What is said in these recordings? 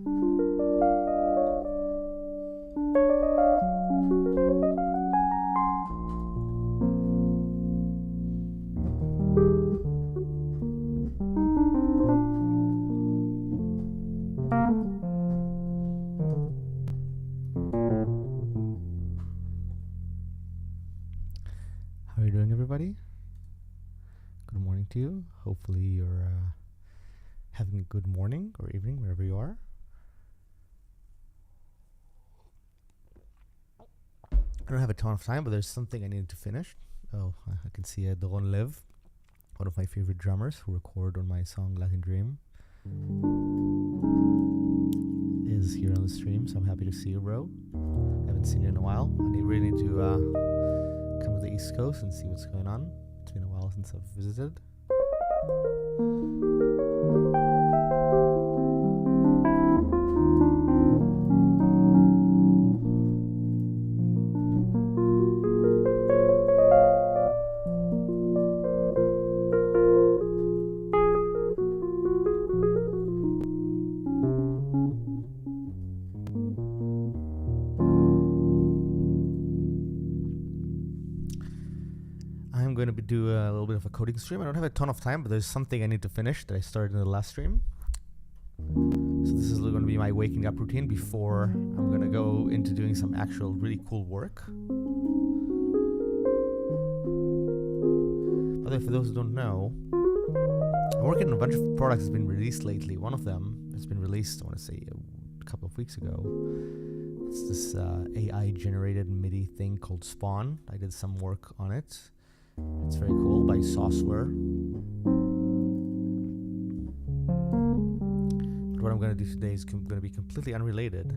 How are you doing, everybody? Good morning to you. Hopefully you're having a good morning or evening, wherever you are. I don't have a ton of time, but there's something I needed to finish. Oh, I can see Don Lev, one of my favorite drummers who recorded on my song Latin Dream, is here on the stream, so I'm happy to see you, bro. I haven't seen you in a while. I really need to come to the East Coast and see what's going on. It's been a while since I've visited. I'm going to do a little bit of a coding stream. I don't have a ton of time, but there's something I need to finish that I started in the last stream. So this is going to be my waking up routine before I'm going to go into doing some actual really cool work. By the way, for those who don't know, I'm working on a bunch of products that's been released lately. One of them has been released, I want to say, a couple of weeks ago. It's this AI-generated MIDI thing called Spawn. I did some work on it. It's very cool, by Software. But what I'm going to do today is going to be completely unrelated.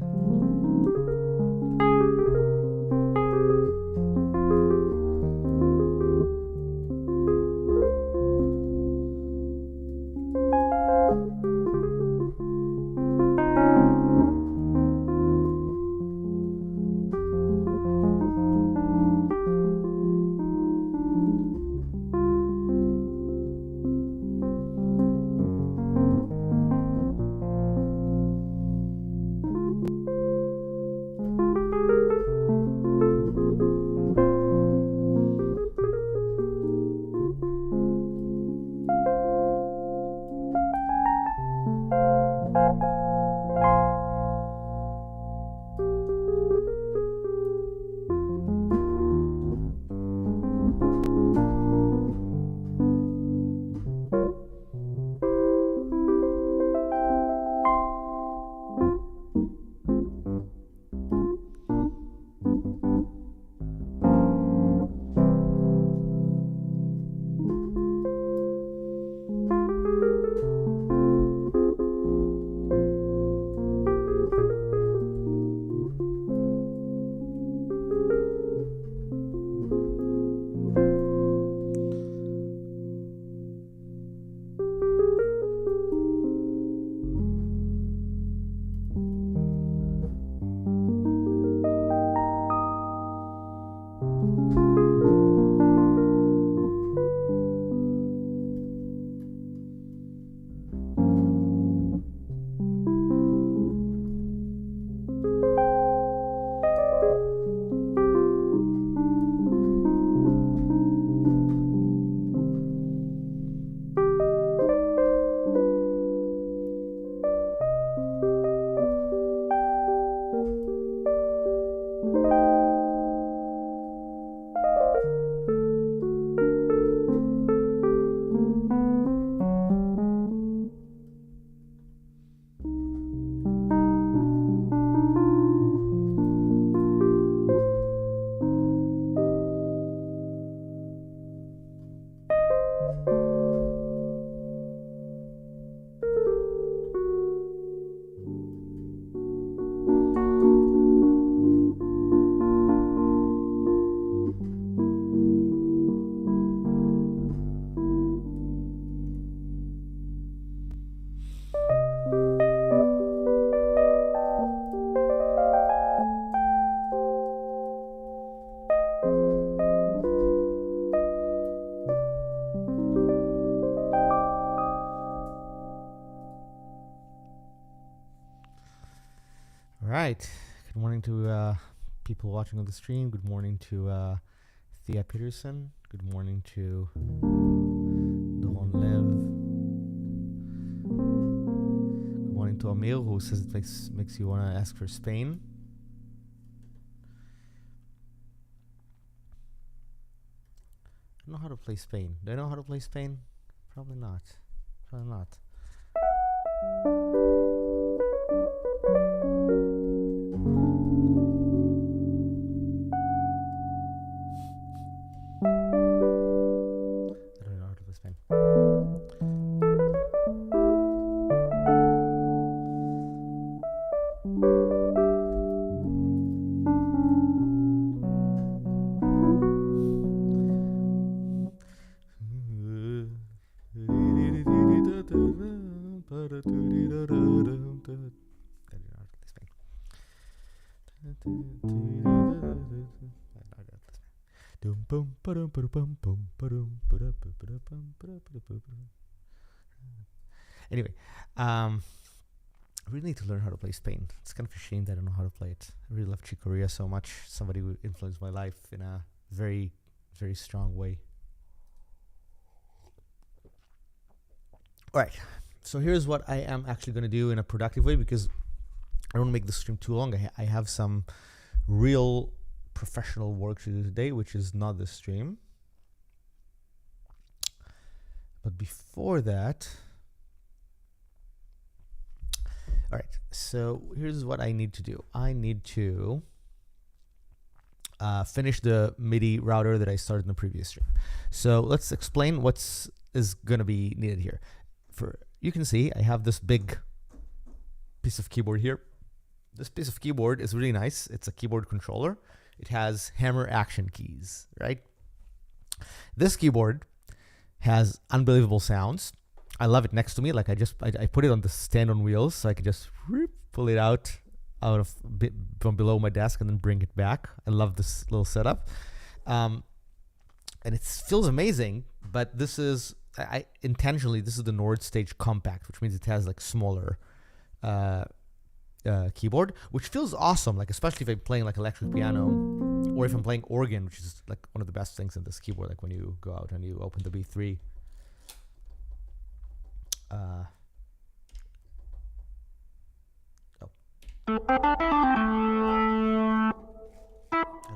right. Good morning to people watching on the stream. Good morning to Thea Peterson. Good morning to Don Lev. Good morning to Amir, who says it makes you want to ask for Spain. I don't know how to play Spain. Do I know how to play Spain? Probably not. Probably not. I don't know how to play Spain. Anyway, I really need to learn how to play Spain. It's kind of a shame that I don't know how to play it. I really love Chick Corea so much. Somebody who influenced my life in a very, very strong way. All right, so here's what I am actually going to do in a productive way, because I don't want to make the stream too long. I have some real professional work to do today, which is not this stream. But before that, all right, so here's what I need to do. I need to finish the MIDI router that I started in the previous stream. So let's explain what's is going to be needed here. You can see I have this big piece of keyboard here. This piece of keyboard is really nice. It's a keyboard controller. It has hammer action keys, right? This keyboard has unbelievable sounds. I love it next to me. Like I put it on the stand on wheels, so I can just pull it out of from below my desk and then bring it back. I love this little setup, and it feels amazing. But this is intentionally this is the Nord Stage Compact, which means it has like smaller keyboard, which feels awesome. Like especially if I'm playing like electric piano, or if I'm playing organ, which is like one of the best things in this keyboard. Like when you go out and you open the B3. I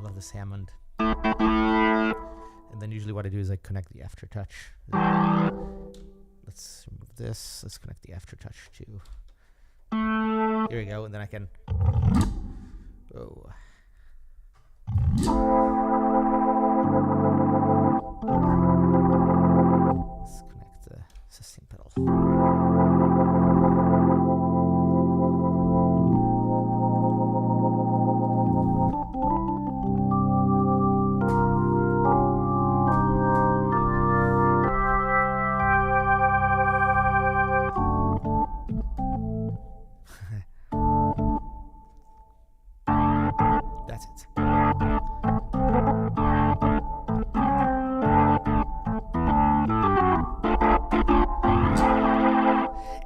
love this Hammond. And then usually what I do is I connect the aftertouch. Let's remove this. Let's connect the aftertouch too. Here we go, and then I can. Oh. Let's connect the sustain pedal. That's it.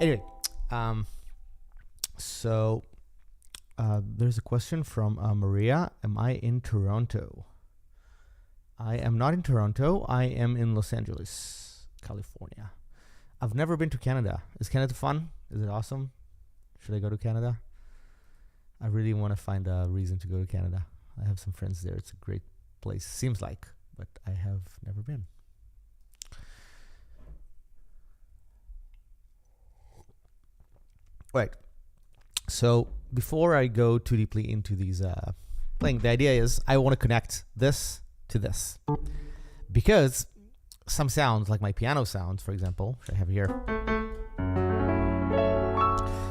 Anyway, so there's a question from Maria. Am I in Toronto? I am not in Toronto. I am in Los Angeles, California. I've never been to Canada. Is Canada fun? Is it awesome? Should I go to Canada? I really want to find a reason to go to Canada. I have some friends there. It's a great place, seems like, but I have never been. Right. So before I go too deeply into these playing, the idea is I want to connect this to this, because some sounds, like my piano sounds, for example, which I have here,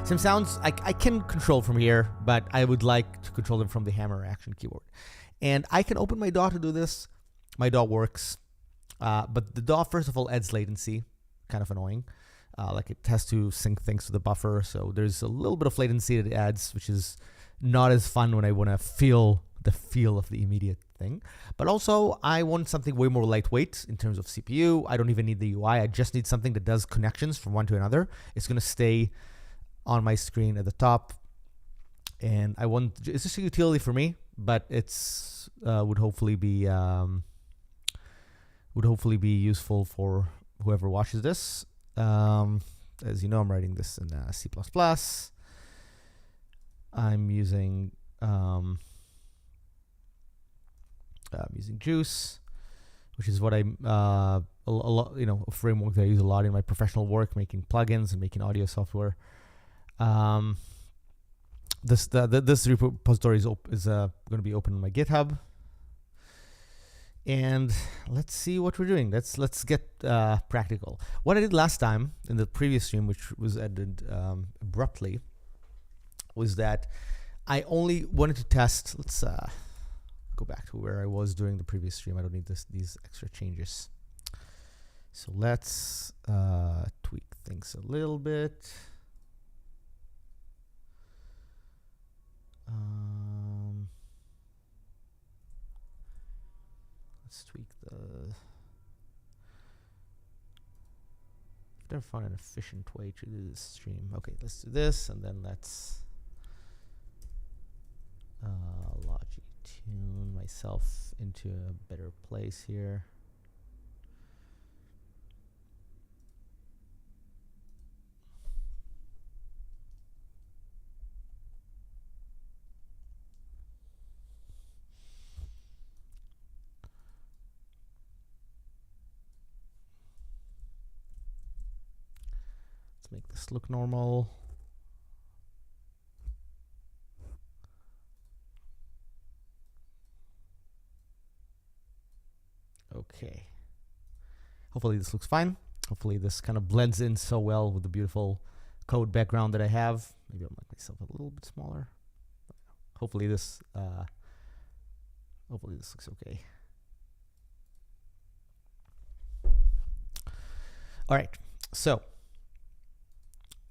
some sounds I can control from here, but I would like to control them from the hammer action keyboard. And I can open my DAW to do this. My DAW works, but the DAW, first of all, adds latency, kind of annoying. Like it has to sync things to the buffer, so there's a little bit of latency that it adds, which is not as fun when I want to feel the feel of the immediate thing. But also, I want something way more lightweight in terms of CPU. I don't even need the UI. I just need something that does connections from one to another. It's going to stay on my screen at the top. and I want it's just a utility for me, but it's would hopefully be useful for whoever watches this. As you know, I'm writing this in C++. I'm using Juice, which is what I a lot, a framework that I use a lot in my professional work, making plugins and making audio software. This repository is going to be open on my GitHub, and let's see what we're doing. Let's get practical. What I did last time in the previous stream, which was ended abruptly, was that I only wanted to test. Let's go back to where I was during the previous stream. I don't need these extra changes. So let's tweak things a little bit. Let's tweak the. I've never found an efficient way to do this stream. Okay, let's do this, and then let's logic tune myself into a better place here. Let's make this look normal. Okay. Hopefully this looks fine. Hopefully this kind of blends in so well with the beautiful code background that I have. Maybe I'll make myself a little bit smaller. Hopefully this looks okay. All right. So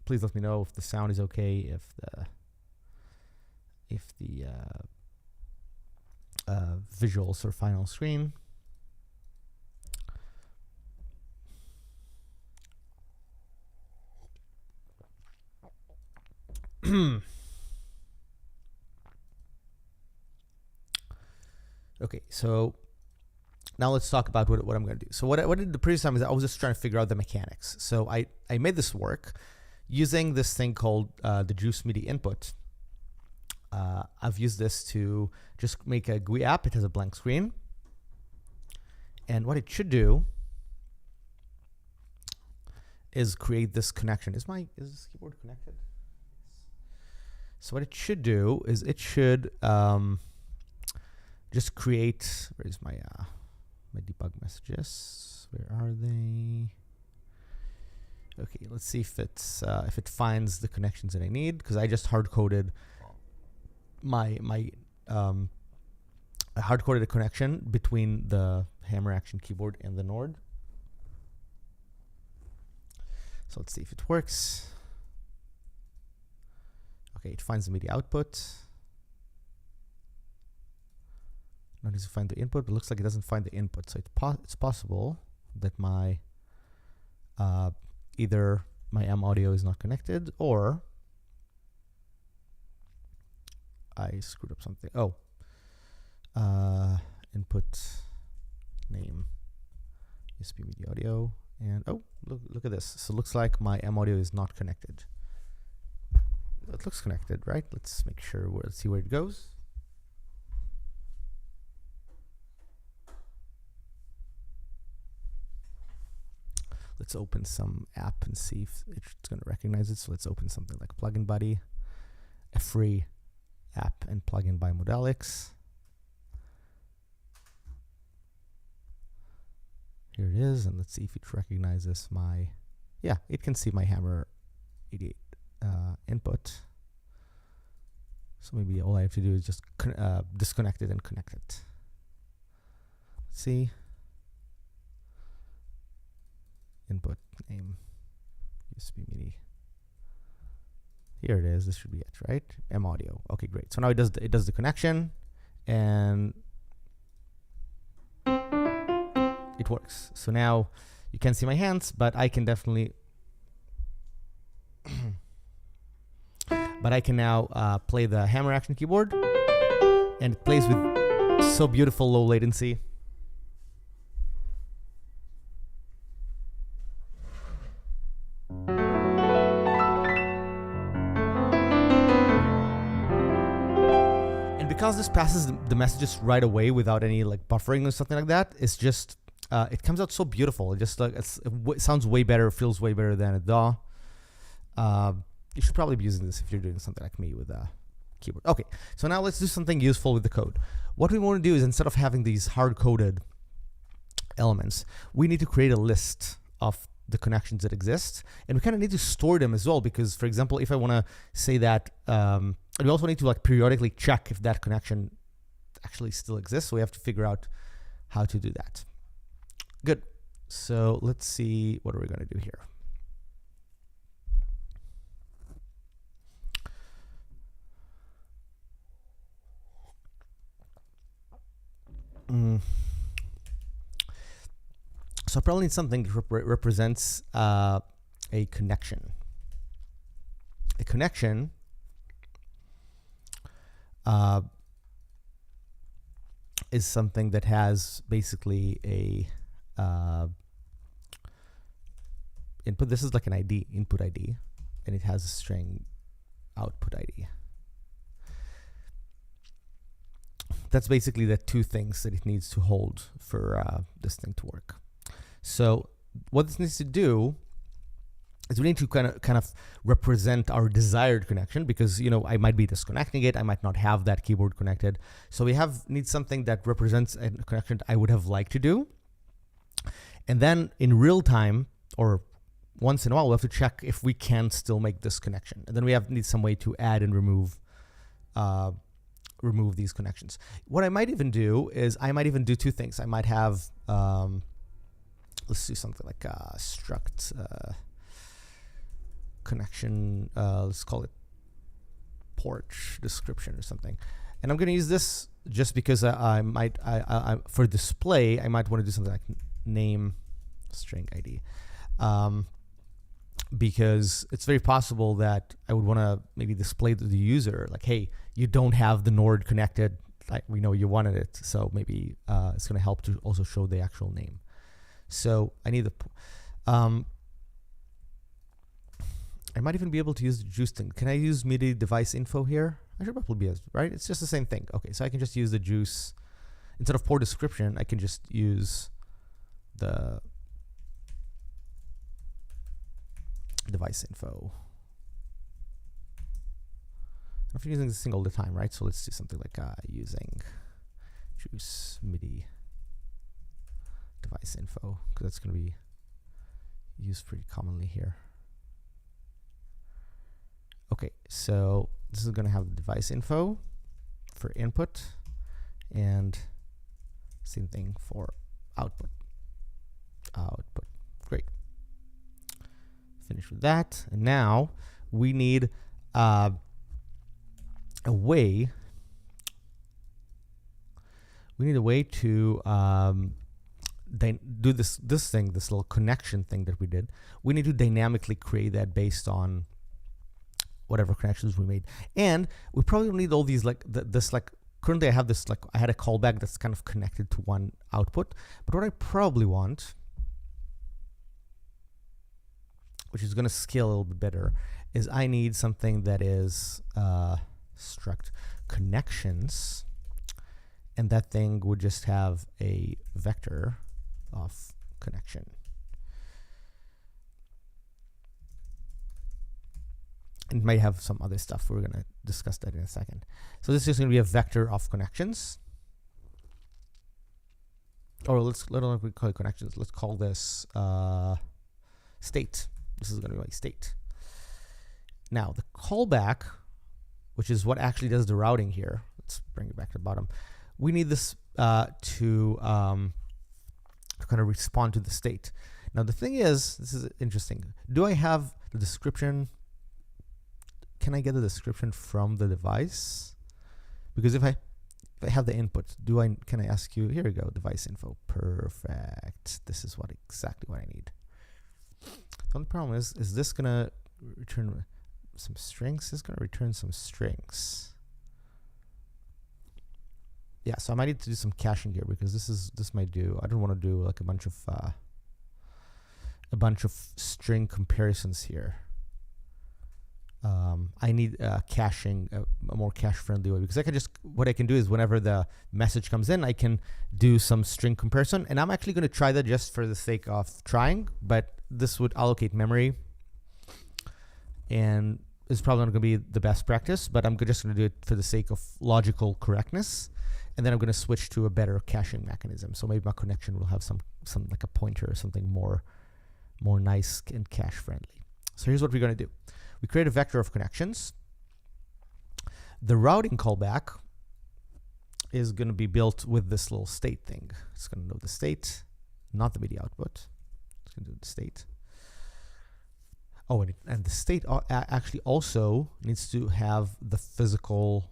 please let me know if the sound is okay, if the visuals are fine on screen. Okay, so now let's talk about what I'm going to do. So what I did the previous time is I was just trying to figure out the mechanics. So I made this work using this thing called the Juice MIDI input. I've used this to just make a GUI app. It has a blank screen. And what it should do is create this connection. Is this keyboard connected? So what it should do is it should just create. Where's my debug messages? Where are they? Okay, let's see if it finds the connections that I need, because I just hard coded I hard coded a connection between the hammer action keyboard and the Nord. So let's see if it works. Okay, it finds the MIDI output. Now it needs to find the input, but it looks like it doesn't find the input. So it's possible that my either my M audio is not connected, or I screwed up something. Oh, input name USB MIDI audio, and oh, look at this. So it looks like my M audio is not connected. It looks connected, right? Let's make sure. Let's see where it goes. Let's open some app and see if it's going to recognize it. So let's open something like Plugin Buddy, a free app and plugin by Modalix. Here it is, and let's see if it recognizes my. Yeah, it can see my Hammer 88 input. So maybe all I have to do is just disconnect it and connect it. Let's see. Input name USB MIDI. Here it is. This should be it, right? M audio. Okay, great. So now it does the connection, and it works. So now you can't see my hands, but I can definitely but I can now play the hammer action keyboard, and it plays with so beautiful low latency. And because this passes the messages right away without any like buffering or something like that, it's just it comes out so beautiful. It just like it sounds way better, feels way better than a DAW. You should probably be using this if you're doing something like me with a keyboard. Okay, so now let's do something useful with the code. What we want to do is, instead of having these hard-coded elements, we need to create a list of the connections that exist, and we kind of need to store them as well, because, for example, if I want to say that, we also need to like periodically check if that connection actually still exists, so we have to figure out how to do that. Good. So let's see, what are we going to do here? So I probably need something that represents a connection. A connection is something that has basically a input. This is like an ID, input ID, and it has a string output ID. That's basically the two things that it needs to hold for this thing to work. So what this needs to do is we need to kind of represent our desired connection, because I might be disconnecting it, I might not have that keyboard connected. So we need something that represents a connection I would have liked to do. And then in real time, or once in a while, we have to check if we can still make this connection. And then we need some way to add and remove these connections. What I might even do is I might even do two things. I might have let's do something like struct connection. Let's call it port description or something. And I'm going to use this just because I for display, I might want to do something like name string ID. Because it's very possible that I would want to maybe display to the user like, hey, you don't have the Nord connected. Like, we know you wanted it, so maybe it's going to help to also show the actual name. So I need the. I might even be able to use the juice thing. Can I use MIDI device info here? I should probably be able to, right? It's just the same thing. Okay, so I can just use the juice instead of port description. I can just use the device info. I'm using this thing all the time, right? So let's do something like using juice MIDI device info, because that's going to be used pretty commonly here. Okay, so this is going to have the device info for input, and same thing for output. Great. Finish with that, and now we need a way. We need a way to do this little connection thing that we did. We need to dynamically create that based on whatever connections we made, and we probably need all these currently I have this I had a callback that's kind of connected to one output, but what I probably want, which is going to scale a little bit better, is I need something that is struct connections, and that thing would just have a vector of connection. It might have some other stuff. We're going to discuss that in a second. So this is going to be a vector of connections. Or I don't know if we call it connections. Let's call this state. This is going to be my state. Now the callback, which is what actually does the routing here. Let's bring it back to the bottom. We need this to kind of respond to the state. Now the thing is, this is interesting. Do I have the description? Can I get the description from the device? Because if I have the input, can I ask you? Here we go, device info. Perfect. This is exactly what I need. The only problem is this gonna return some strings. It's going to return some strings. Yeah, so I might need to do some caching here because this might do. I don't want to do like a bunch of string comparisons here. I need caching, a more cache-friendly way, because I can just, what I can do is whenever the message comes in, I can do some string comparison, and I'm actually going to try that just for the sake of trying, but this would allocate memory, and it's probably not going to be the best practice, but I'm just going to do it for the sake of logical correctness, and then I'm going to switch to a better caching mechanism. So maybe my connection will have some like a pointer or something more nice and cache-friendly. So here's what we're going to do. We create a vector of connections. The routing callback is going to be built with this little state thing. It's going to know the state, not the MIDI output. It's going to do the state. Oh, and the state actually also needs to have the physical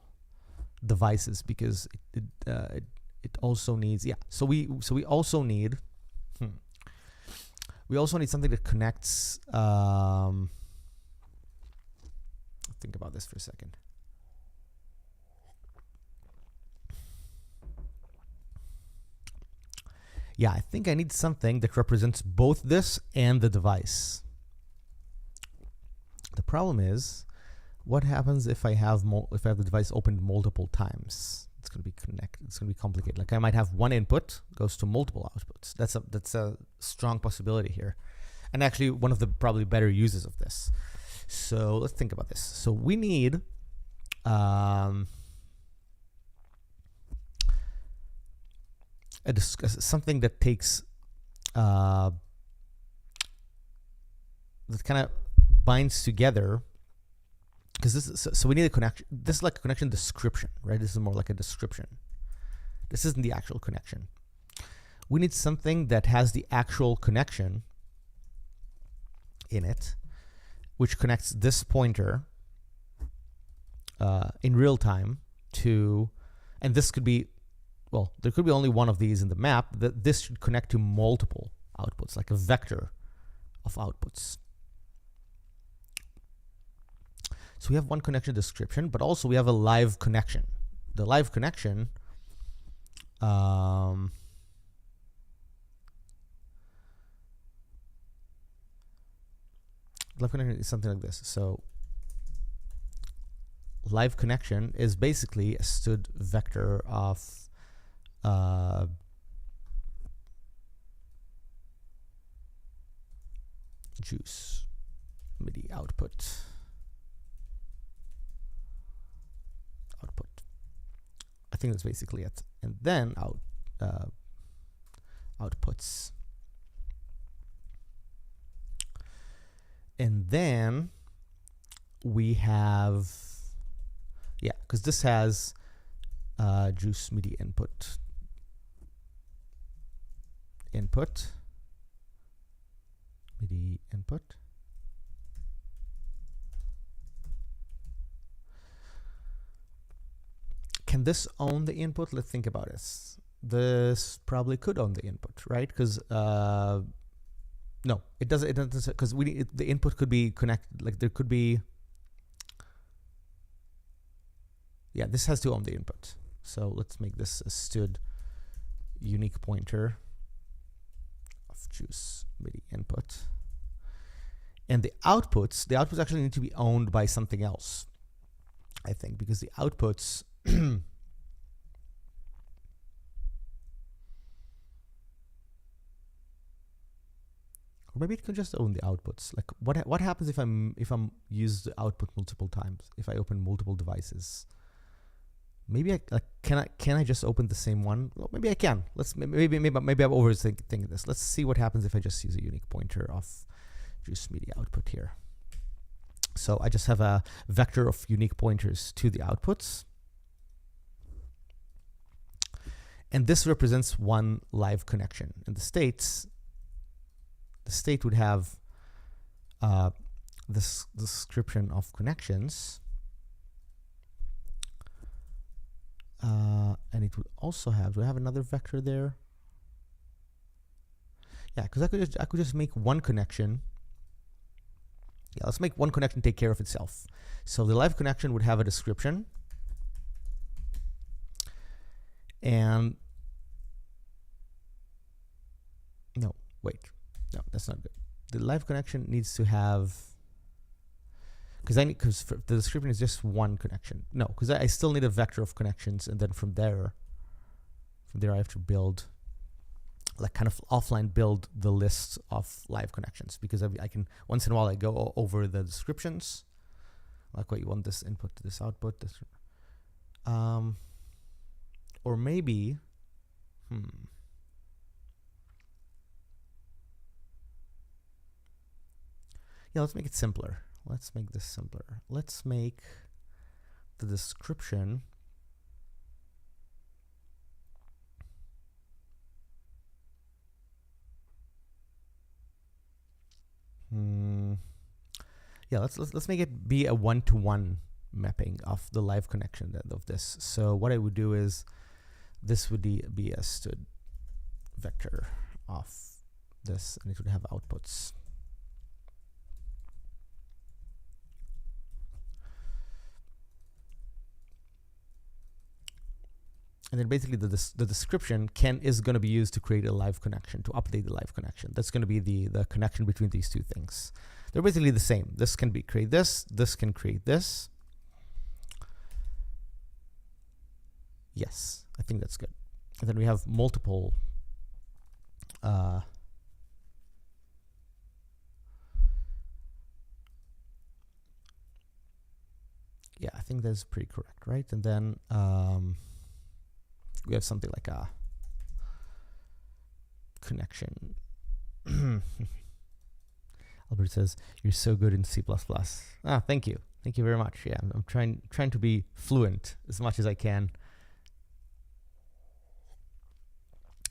devices, because it also needs, yeah. So we also need something that connects. Think about this for a second. Yeah, I think I need something that represents both this and the device. The problem is, what happens if I have the device opened multiple times? It's going to be connected. It's going to be complicated. Like I might have one input goes to multiple outputs. That's a strong possibility here, and actually one of the probably better uses of this. So let's think about this. So we need something that takes that kind of binds together, because this so we need a connection. This is like a connection description, right? This is more like a description. This isn't the actual connection. We need something that has the actual connection in it, which connects this pointer in real time to, and this could be, well, there could be only one of these in the map, that this should connect to multiple outputs, like a vector of outputs. So we have one connection description, but also we have a live connection. The live connection live connection is something like this. So live connection is basically a stood vector of juice MIDI output. I think that's basically it. And then outputs. And then we have, yeah, because this has juice MIDI input. MIDI input. Can this own the input? Let's think about this. This probably could own the input, right? Because no, it doesn't. It doesn't, because the input could be connected. Like there could be. Yeah, this has to own the input. So let's make this a stood unique pointer of juice MIDI input. And the outputs actually need to be owned by something else, I think, because the outputs. Or maybe it can just own the outputs. Like what happens if I'm use the output multiple times? If I open multiple devices, maybe can I just open the same one? Well, maybe I can. Maybe I'm overthinking this. Let's see what happens if I just use a unique pointer of juice MIDI output here. So I just have a vector of unique pointers to the outputs. And this represents one live connection. In the state would have this description of connections. And it would also have, do I have another vector there? Yeah, because I could just make one connection Yeah, let's make one connection take care of itself. So the live connection would have a description. And no, wait. No, that's not good. The live connection needs to have, because the description is just one connection. No, because I still need a vector of connections, and then from there I have to build, like kind of offline build the list of live connections, because I can, once in a while I go over the descriptions, like what you want this input to this output, this, or maybe, yeah, let's make it simpler. Let's make this simpler. Let's make the description yeah, let's make it be a one-to-one mapping of the live connection of this. So what I would do is this would be a std vector of this, and it would have outputs. And then basically the description is going to be used to create a live connection, to update the live connection. That's going to be the connection between these two things. They're basically the same. This can create this can create this. Yes, I think that's good. And then we have multiple yeah, I think that's pretty correct, right? And then we have something like a connection. Albert says, "You're so good in C++." Ah, thank you. Thank you very much. Yeah, I'm trying to be fluent as much as I can.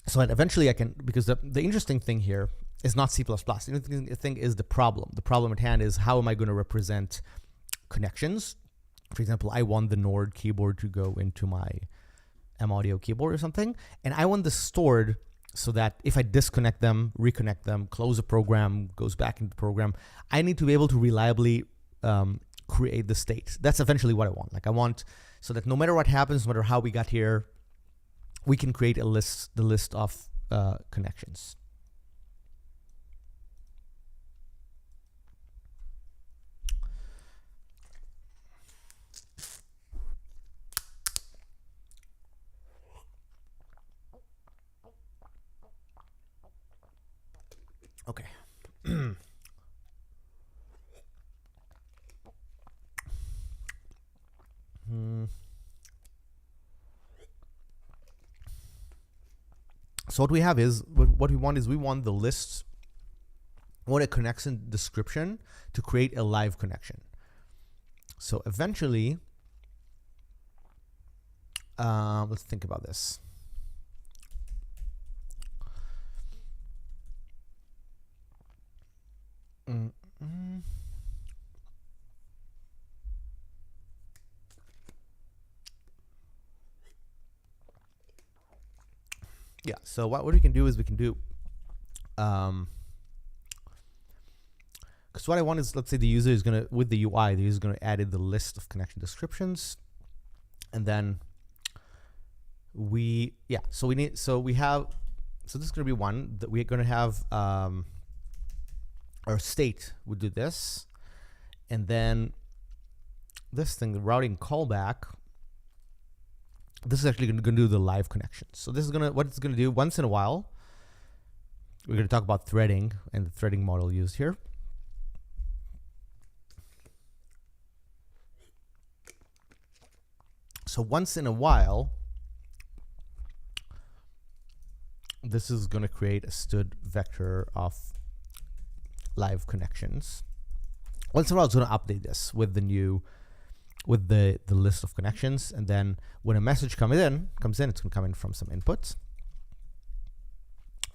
So that eventually I can, because the interesting thing here is not C++. The interesting thing is the problem. The problem at hand is, how am I going to represent connections? For example, I want the Nord keyboard to go into my M-Audio keyboard or something, and I want this stored so that if I disconnect them, reconnect them, close a program, goes back into the program, I need to be able to reliably create the state. That's eventually what I want. Like, I want so that no matter what happens, no matter how we got here, we can create the list of connections. Okay. So what we have is, what we want is, we want the list, we want a connection description to create a live connection. So eventually, let's think about this. Yeah, so what we can do is we can do, because what I want is, let's say the user is going to, with the UI, the user is going to add in the list of connection descriptions, and then so this is going to be one that we're going to have, our state would do this, and then this thing, the routing callback, this is actually going to do the live connection. So this is what it's going to do once in a while. We're going to talk about threading and the threading model used here. So once in a while, this is going to create a std vector of live connections. Once in a while, it's going to update this with the new, with the list of connections, and then when a message comes in, it's going to come in from some inputs.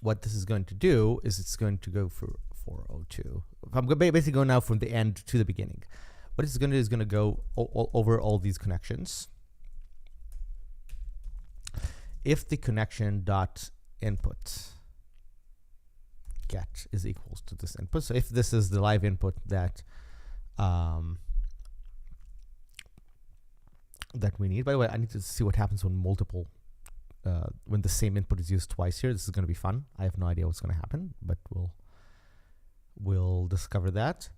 What this is going to do is it's going to go for 402. I'm basically going now from the end to the beginning. What it's going to do is going to go over all these connections. If the connection dot input get is equals to this input, so if this is the live input that that we need. By the way, I need to see what happens when when the same input is used twice here. This is going to be fun. I have no idea what's going to happen, but we'll discover that.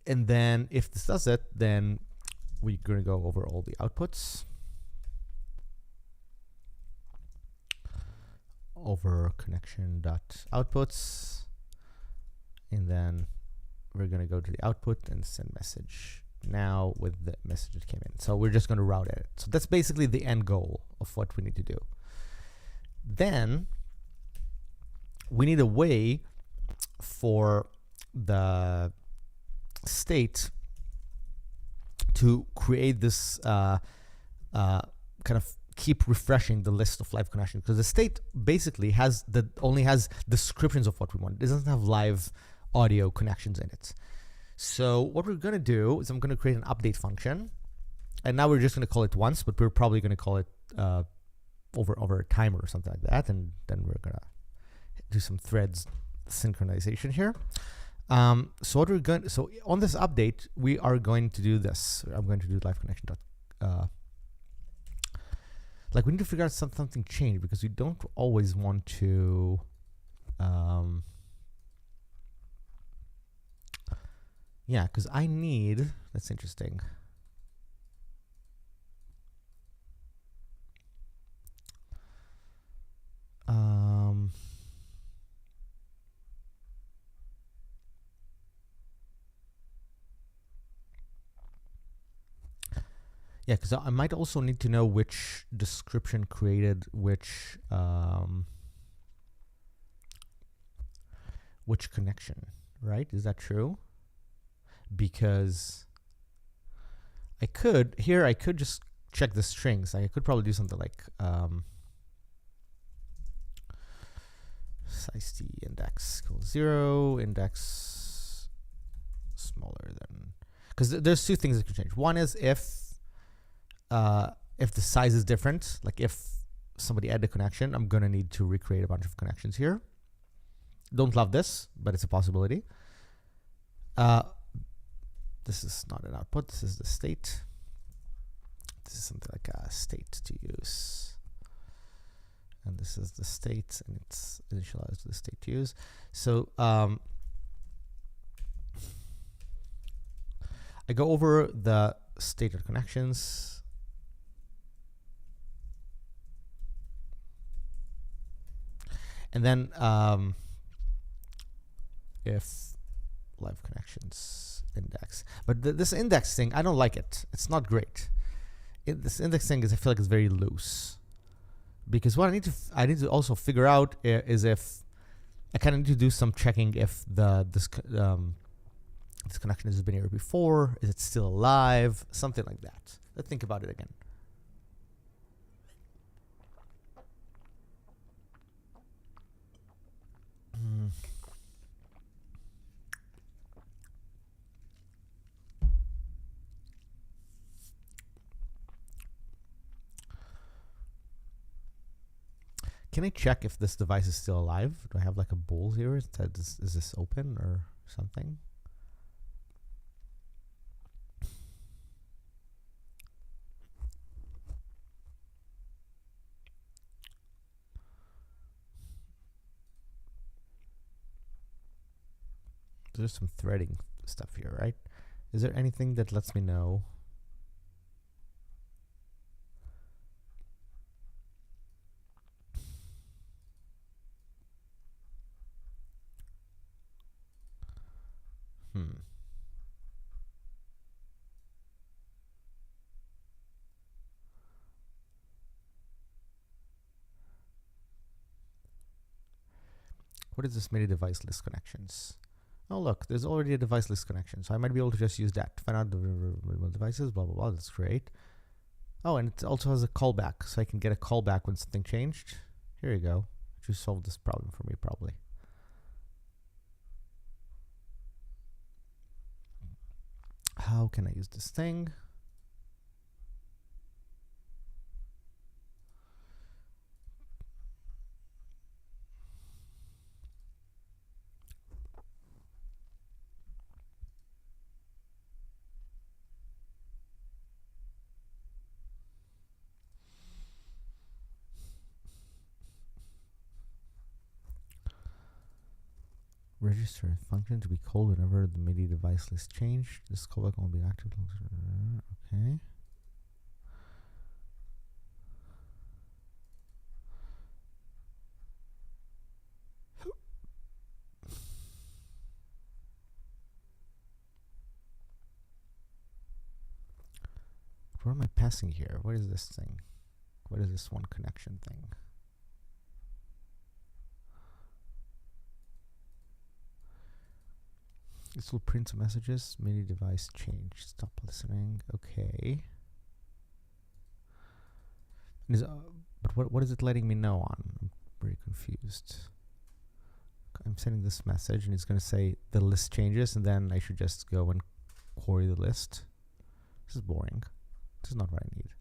And then if this does it, then we're going to go over all the outputs. Over connection.outputs. And then we're going to go to the output and send message now with the message that came in. So we're just going to route edit. So that's basically the end goal of what we need to do. Then we need a way for the state to create this kind of keep refreshing the list of live connections, because the state basically only has descriptions of what we want. It doesn't have live audio connections in it. So what we're going to do is I'm going to create an update function, and now we're just going to call it once, but we're probably going to call it over a timer or something like that, and then we're going to do some threads synchronization here. So what we're going, so on this update, we are going to do this. I'm going to do live connection like we need to figure out something changed, because we don't always want to yeah, because I need, that's interesting. Yeah, because I might also need to know which description created which connection, right? Is that true? Because I could just check the strings. I could probably do something like size t index equals 0, index smaller than, because there's two things that can change. One is if the size is different, like if somebody added a connection, I'm gonna need to recreate a bunch of connections here. Don't love this, but it's a possibility. This is not an output, this is the state. This is something like a state to use. And this is the state, and it's initialized to the state to use. So I go over the state of connections. And then if live connections index, but this index thing, I don't like it. It's not great. This index thing I feel like it's very loose, because what I need to also figure out is if I kind of need to do some checking if this connection has been here before. Is it still alive? Something like that. Let's think about it again. Can I check if this device is still alive? Do I have like a bool here? Is this open or something? There's some threading stuff here, right? Is there anything that lets me know? What is this MIDI device list connections? Oh, look, there's already a device list connection, so I might be able to just use that to find out the devices, blah, blah, blah. That's great. Oh, and it also has a callback, so I can get a callback when something changed. Here you go. Just solved this problem for me, probably. How can I use this thing? register a function to be called whenever the MIDI device list changed. This callback won't be active. Okay. What am I passing here? What is this thing? What is this one connection thing? This will print some messages. MIDI device change. Stop listening. Okay. But what is it letting me know on? I'm very confused. I'm sending this message and it's going to say the list changes, and then I should just go and query the list. This is boring. This is not what I need.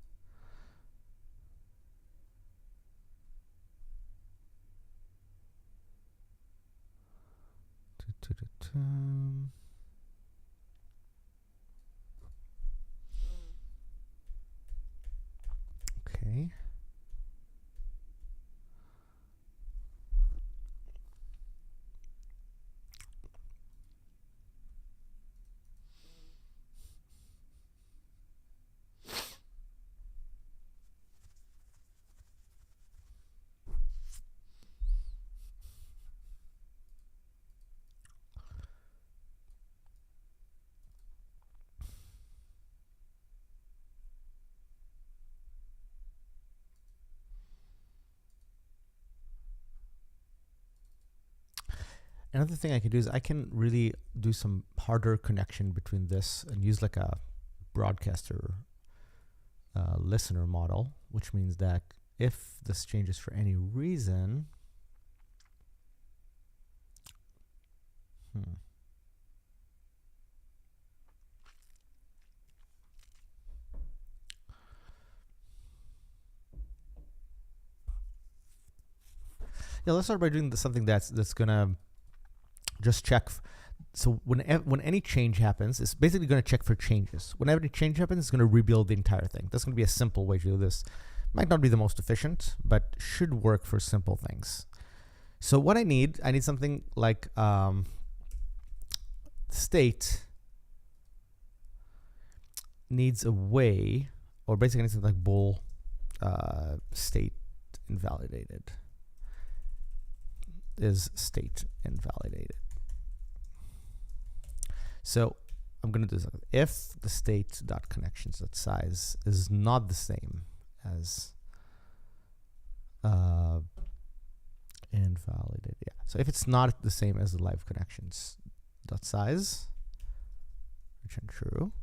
Okay. Another thing I can do is I can really do some harder connection between this and use like a broadcaster listener model, which means that if this changes for any reason, yeah, let's start by doing something that's gonna just check. So when any change happens, it's basically going to check for changes. Whenever the change happens, it's going to rebuild the entire thing. That's going to be a simple way to do this. Might not be the most efficient, but should work for simple things. So what I need something like state needs a way, or basically anything like bool state invalidated is state invalidated. So I'm going to do this. If the state.connections.size is not the same as invalidated, yeah. So if it's not the same as the live connections.size, return true.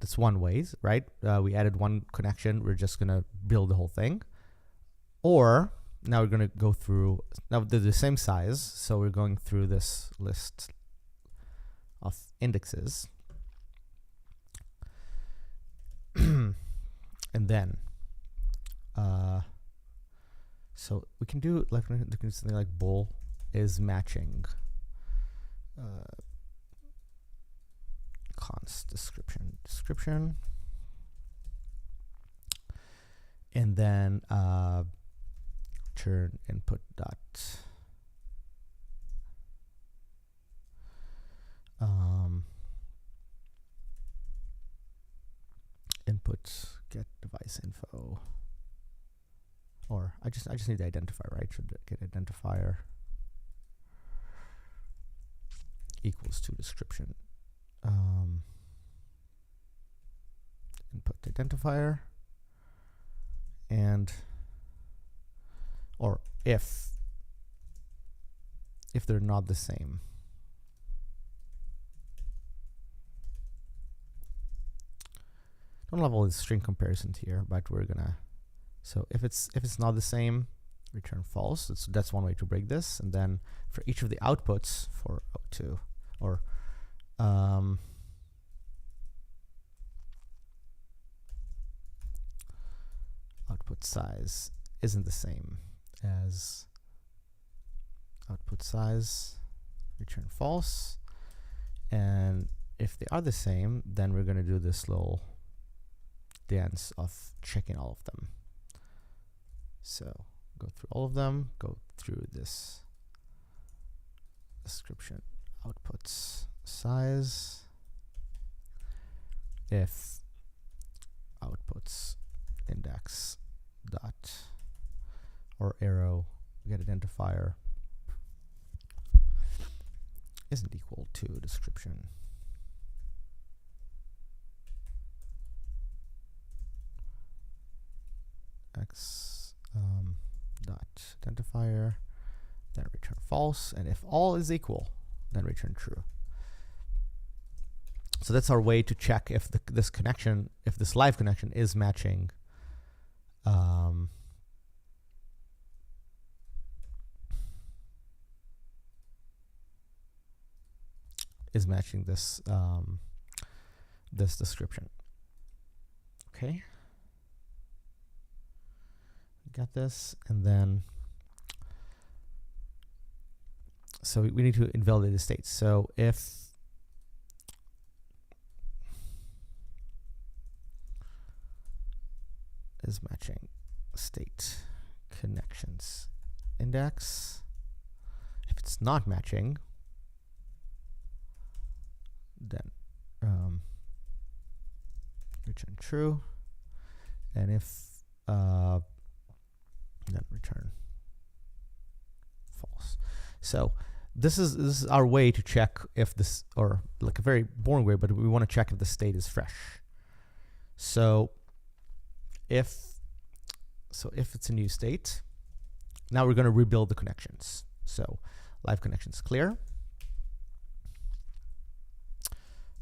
That's one way, right? We added one connection. We're just going to build the whole thing. Or now we're going to go through, now they're the same size, so we're going through this list of indexes. And then, so we can do like something like bool is matching const description, and then return input dot input get device info, or I just need the identifier, right? Should get identifier equals to description, input identifier, and or if they're not the same, don't have all these string comparisons here, but we're gonna, so if it's not the same, return false. That's one way to break this. And then for each of the outputs for O2 or output size isn't the same as output size, return false. And if they are the same, then we're going to do this little dance of checking all of them. So go through all of them, go through this description outputs size if outputs index dot or arrow get identifier isn't equal to description x dot identifier, then return false, and if all is equal, then return true. So that's our way to check if this connection, if this live connection is matching this this description. Okay, got this, and then so we need to invalidate the state. So if is matching state connections index, if it's not matching, then return true, and if then return false. So this is our way to check if this, or like a very boring way, but we want to check if the state is fresh. So if it's a new state, now we're going to rebuild the connections. So live connections clear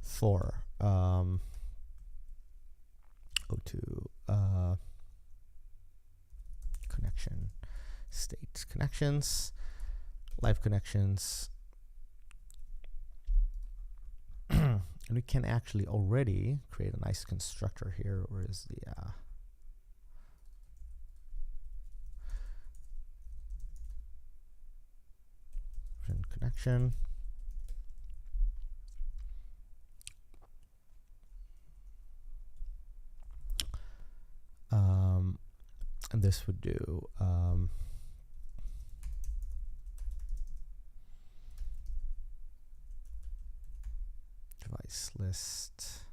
for O2 connection state connections, live connections, and we can actually already create a nice constructor here. Where is the connection? And this would do device list.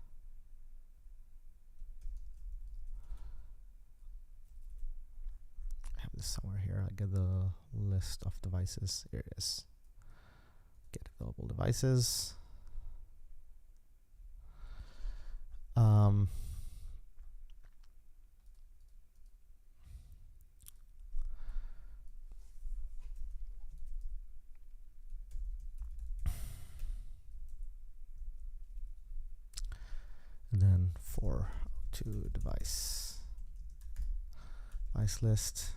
I have this somewhere here. I get the list of devices. Here it is. Get available devices. And then for O2 device list,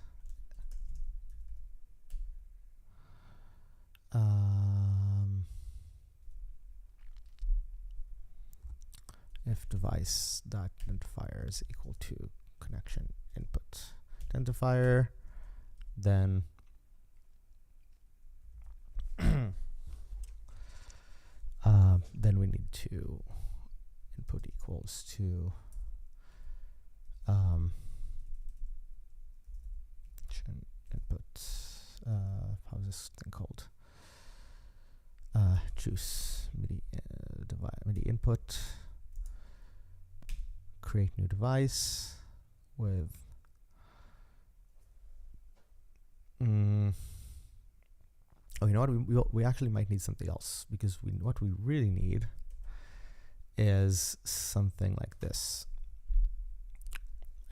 if device dot identifier is equal to connection input identifier, then then we need to input equals to input, how's this thing called? Choose MIDI MIDI input, create new device with oh, you know what, we actually might need something else, because what we really need is something like this.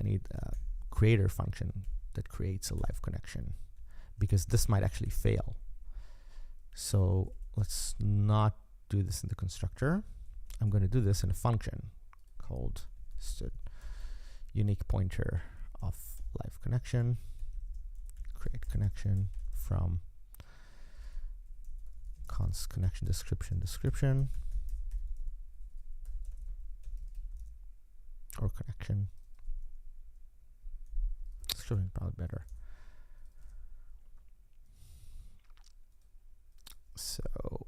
I need a creator function that creates a live connection, because this might actually fail. So let's not do this in the constructor. I'm going to do this in a function called unique pointer of live connection, create connection from const connection description or connection description, probably better. So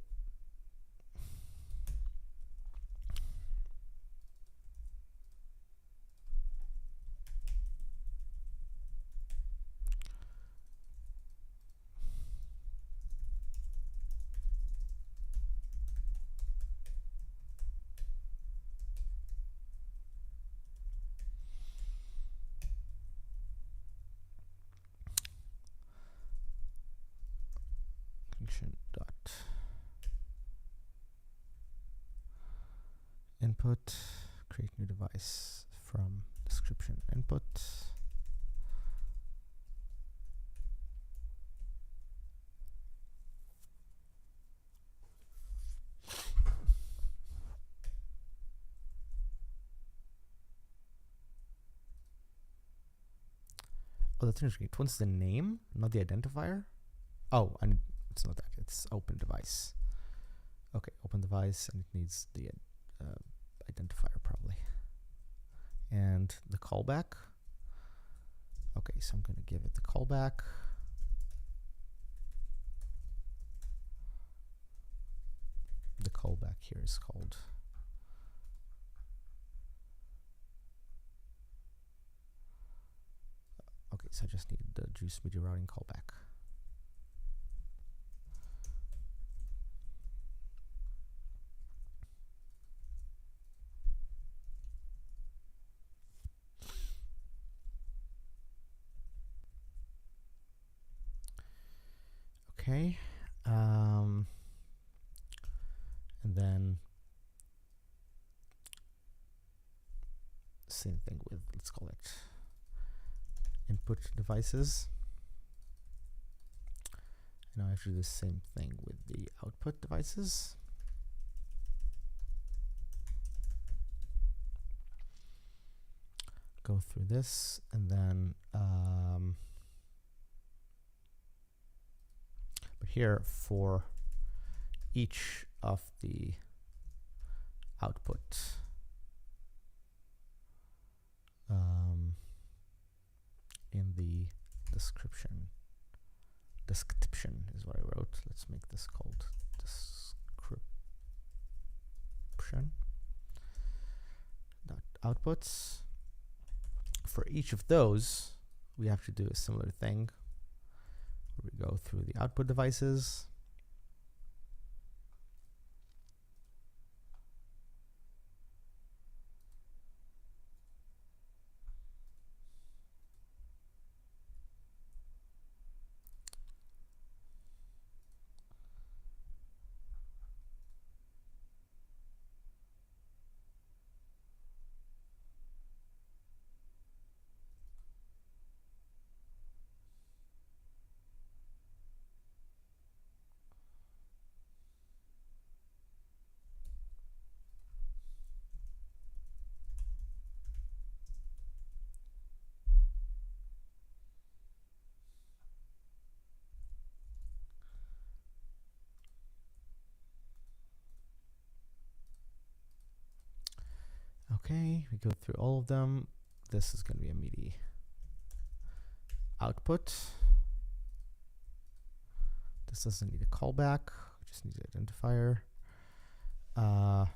input, create new device from description input. Oh, that's interesting. It wants the name, not the identifier. Oh, and it's not that. It's open device. Okay, open device, and it needs the identifier probably. And the callback. Okay, so I'm going to give it the callback. The callback here is called okay, so I just need the juice MIDI routing callback. Okay, and then same thing with, let's call it input devices. Now I have to do the same thing with the output devices. Go through this, and then but here for each of the output in the description is what I wrote. Let's make this called description dot outputs. For each of those, we have to do a similar thing. We go through the output devices. Okay, we go through all of them. This is going to be a MIDI output. This doesn't need a callback, it just needs an identifier. And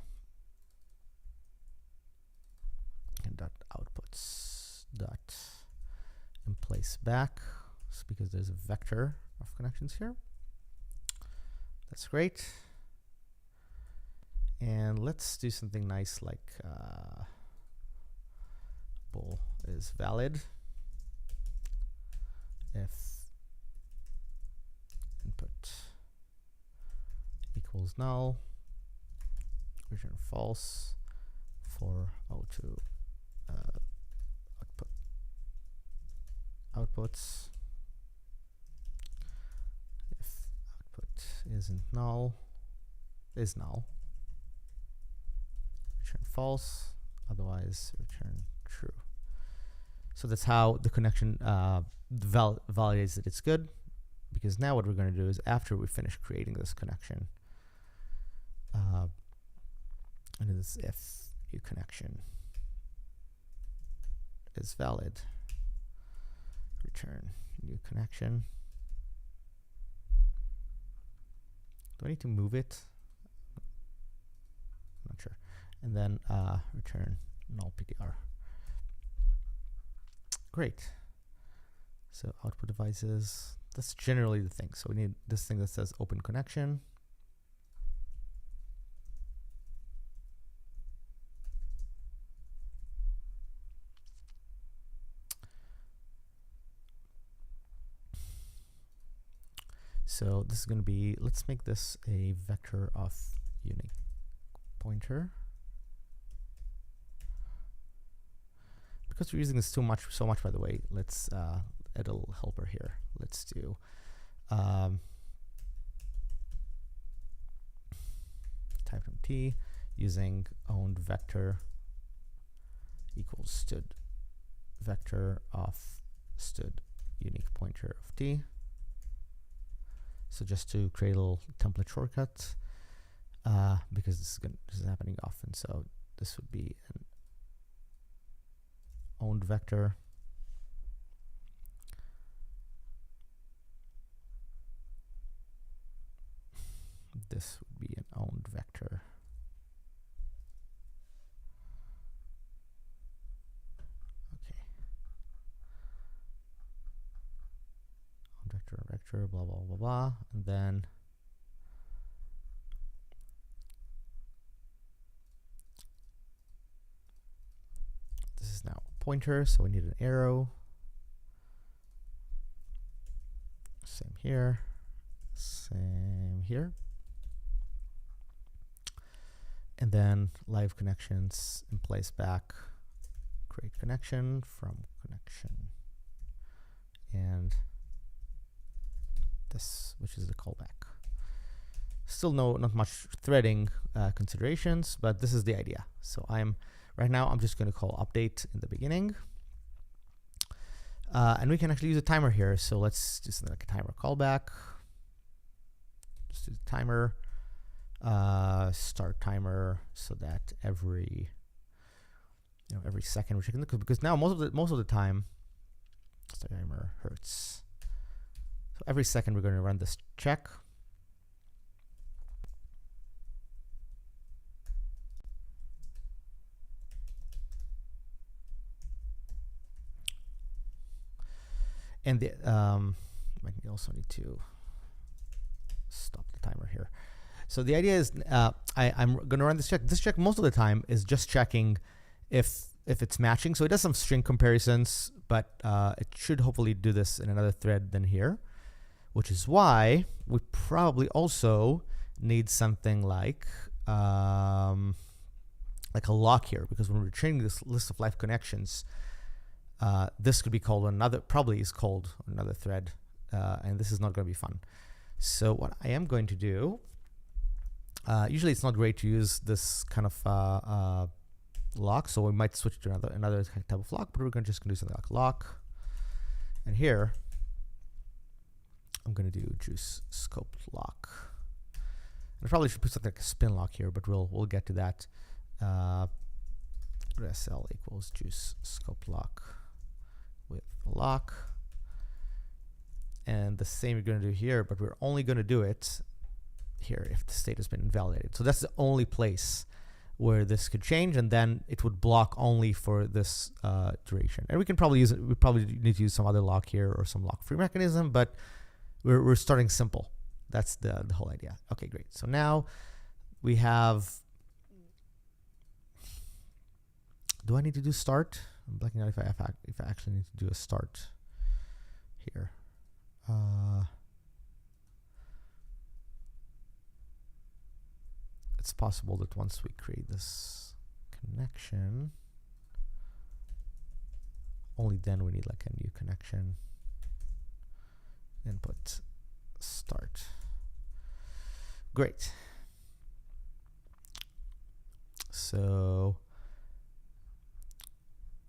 dot outputs dot in place back, so because there's a vector of connections here. That's great. And let's do something nice like bool is valid if input equals null, return false for O2 outputs. If output isn't null, is null, return false, otherwise return true. So that's how the connection validates that it's good, because now what we're going to do is after we finish creating this connection, and this if new connection is valid, return new connection. Do I need to move it? I'm not sure. And then return null PTR. Great. So output devices, that's generally the thing. So we need this thing that says open connection. So this is going to be, let's make this a vector of unique pointer. because we're using this so much, by the way, let's add a little helper here. Let's do type t using owned vector equals std vector of std unique pointer of t. So just to create a little template shortcut, because this is happening often. So this would be an owned vector this would be an owned vector. Okay. Owned vector, blah, blah, blah, blah. And then this is now a pointer, so we need an arrow. Same here. Same here. And then live connections in place back, create connection from connection, and this, which is the callback. Still not much threading considerations, but this is the idea. So right now I'm just going to call update in the beginning, and we can actually use a timer here. So let's do something like a timer callback. Just do the timer. Start timer, so that every second we're checking, because now most of the time start timer hertz. So every second we're going to run this check. And the I also need to stop the timer here. So the idea is I'm going to run this check. This check most of the time is just checking if it's matching. So it does some string comparisons, but it should hopefully do this in another thread than here, which is why we probably also need something like a lock here, because when we're training this list of live connections, this could be called probably is called another thread, and this is not going to be fun. So what I am going to do, usually it's not great to use this kind of lock, so we might switch to another type of lock, but we're just going to do something like lock. And here, I'm going to do juice scope lock. I probably should put something like a spin lock here, but we'll get to that. SL equals juice scope lock with lock. And the same we're going to do here, but we're only going to do it here if the state has been invalidated. So that's the only place where this could change, and then it would block only for this duration. And we can probably use it. We probably need to use some other lock here or some lock-free mechanism, but we're starting simple. That's the whole idea. Okay, great. So now we have. Do I need to do start? I'm blacking out if I actually need to do a start here. It's possible that once we create this connection, only then we need like a new connection. Input start. Great. So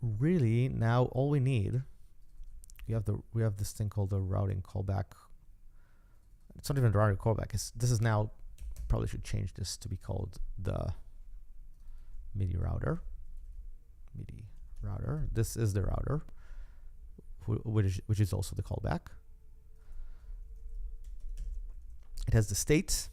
really now all we need, we have this thing called the routing callback. It's not even a routing callback. This is now, probably should change this to be called the MIDI router. MIDI router. This is the router, which is also the callback. It has the state.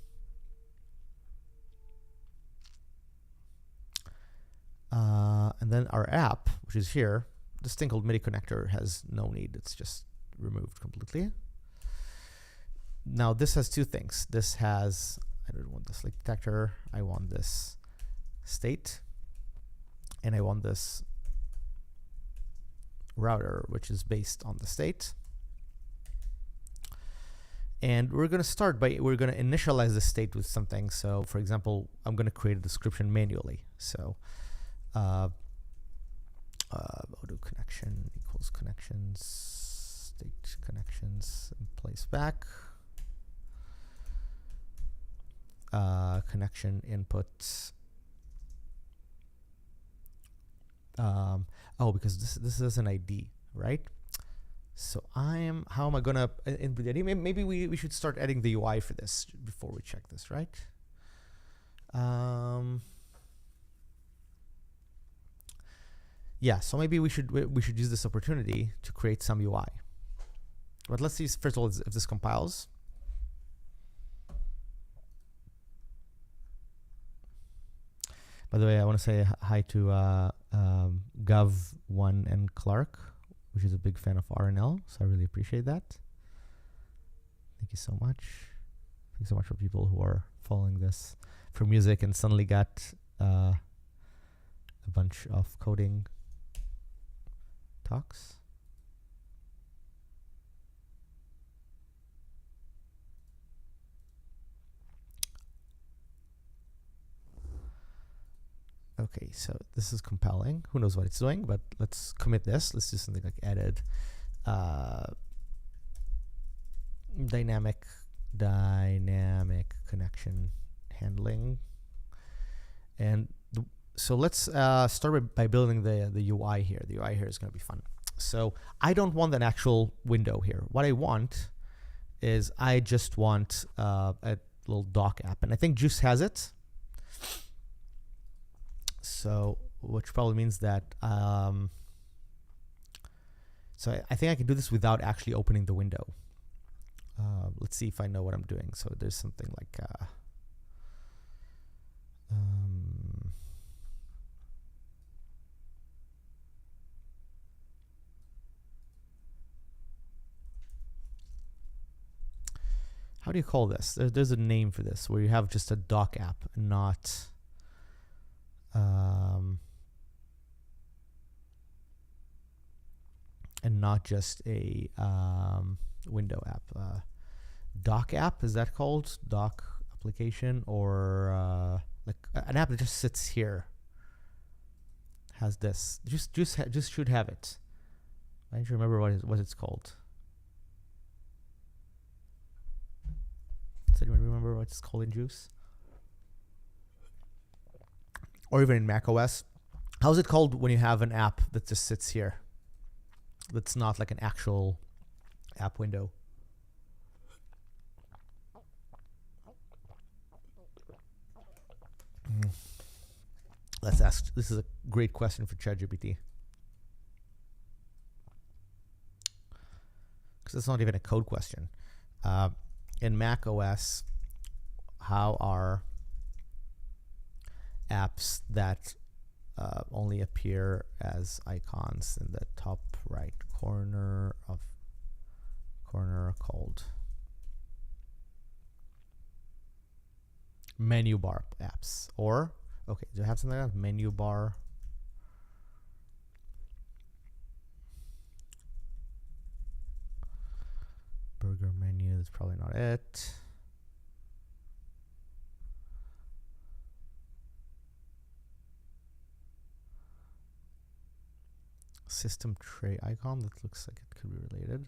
And then our app, which is here, this thing called MIDI connector has no need. It's just removed completely. Now this has two things. This has, I don't want this leak detector. I want this state, and I want this router, which is based on the state. And we're going to start by, we're going to initialize the state with something. So for example, I'm going to create a description manually. So Odoo connection equals connections, state connections in place back. Connection input. Oh, because this is an ID, right? So how am I gonna input the ID? Maybe we should start adding the UI for this before we check this, right? Yeah, so maybe we should use this opportunity to create some UI. But let's see first of all if this compiles. By the way, I want to say hi to Gov1 and Clark, which is a big fan of RNL, so I really appreciate that. Thank you so much. Thank you so much for people who are following this for music and suddenly got a bunch of coding talks. Okay, so this is compiling. Who knows what it's doing, but let's commit this. Let's do something like added dynamic connection handling. And so let's start by building the UI here. The UI here is going to be fun. So I don't want an actual window here. What I want is I just want a little dock app, and I think Juice has it. So, which probably means that, so I think I can do this without actually opening the window. Let's see if I know what I'm doing. So there's something like, how do you call this? There's a name for this where you have just a dock app and not, just a window app. Dock app, is that called? Dock application, or like an app that just sits here, has this. Just should have it. I don't remember what it's called. Does anyone remember what it's called in Juice? Or even in macOS. How's it called when you have an app that just sits here? That's not like an actual app window. Let's ask. This is a great question for ChatGPT. Because it's not even a code question. In macOS, how are apps that only appear as icons in the top right corner called menu bar apps? Or okay, do you have something like that? Menu bar. Burger menu, that's probably not it. System tray icon, that looks like it could be related.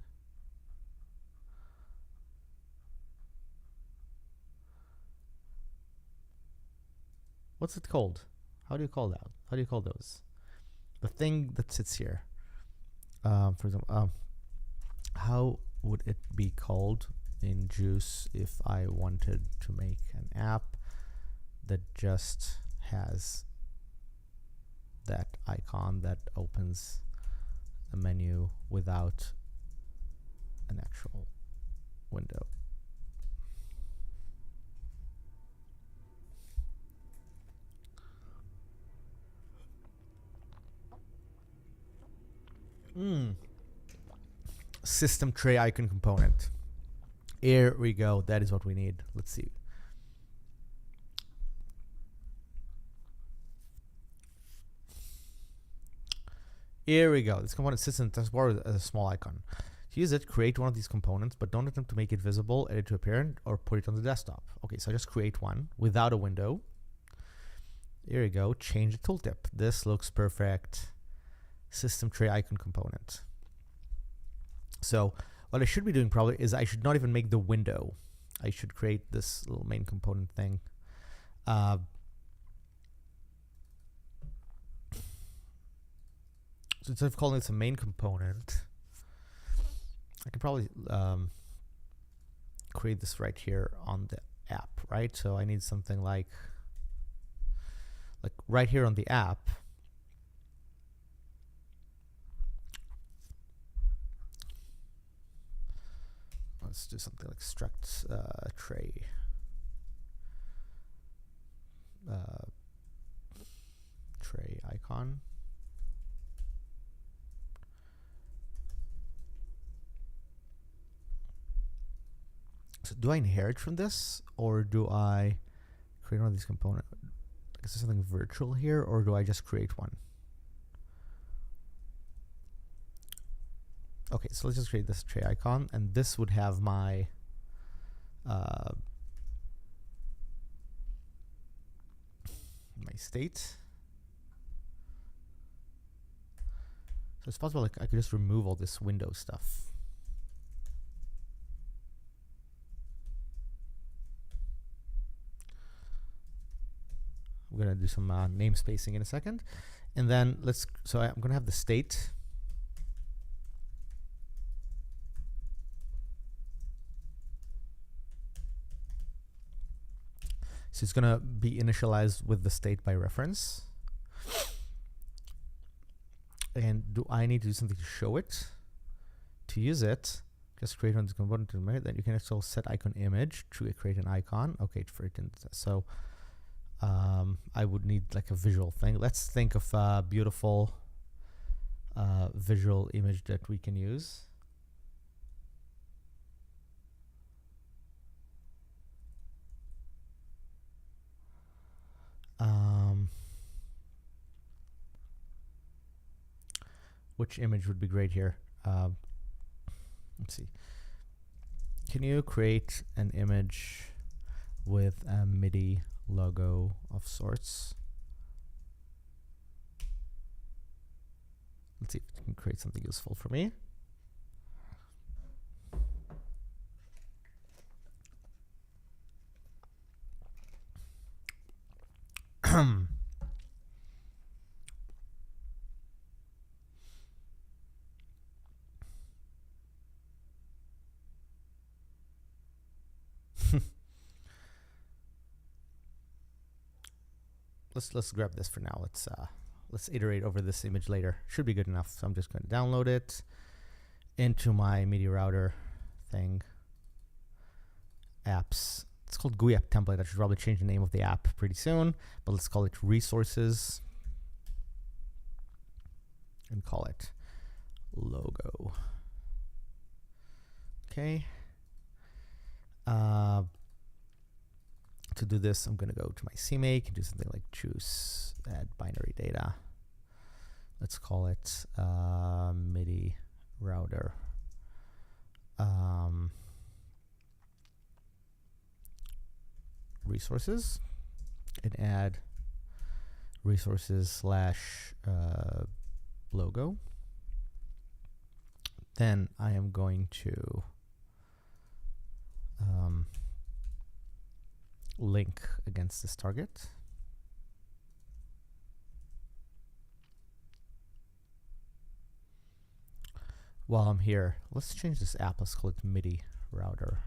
What's it called? How do you call that? How do you call those? The thing that sits here. For example, how would it be called in Juice if I wanted to make an app that just has that icon that opens a menu without an actual window? System tray icon component. Here we go. That is what we need. Let's see. Here we go. This component sits in the taskbar as a small icon. To use it, create one of these components, but don't attempt to make it visible, edit to apparent, or put it on the desktop. Okay, so I just create one without a window. Here we go. Change the tooltip. This looks perfect. system tray icon component. So what I should be doing probably is I should not even make the window. I should create this little main component thing. So instead of calling this a main component, I can probably create this right here on the app, right? So I need something like right here on the app. Let's do something like struct tray. Tray icon. So do I inherit from this, or do I create one of these components? Is there something virtual here, or do I just create one? Okay, so let's just create this tray icon, and this would have my my state. So it's possible like I could just remove all this window stuff. We're gonna do some name spacing in a second, and then so I'm gonna have the state. So it's gonna be initialized with the state by reference. And do I need to do something to show it? To use it, just create on this component. Then you can also set icon image to create an icon. Okay, for it. So I would need like a visual thing. Let's think of a beautiful visual image that we can use. Which image would be great here? Let's see. Can you create an image with a MIDI logo of sorts? Let's see if it can create something useful for me. Let's grab this for now. Let's iterate over this image later. Should be good enough. So I'm just going to download it into my MIDI router thing. Apps. It's called GUI app template. I should probably change the name of the app pretty soon, but let's call it resources and call it logo. Okay. To do this, I'm going to go to my CMake and do something like choose add binary data. Let's call it MIDI router. Resources, and add resources / logo. Then I am going to link against this target. While I'm here, let's change this app. Let's call it MIDI router.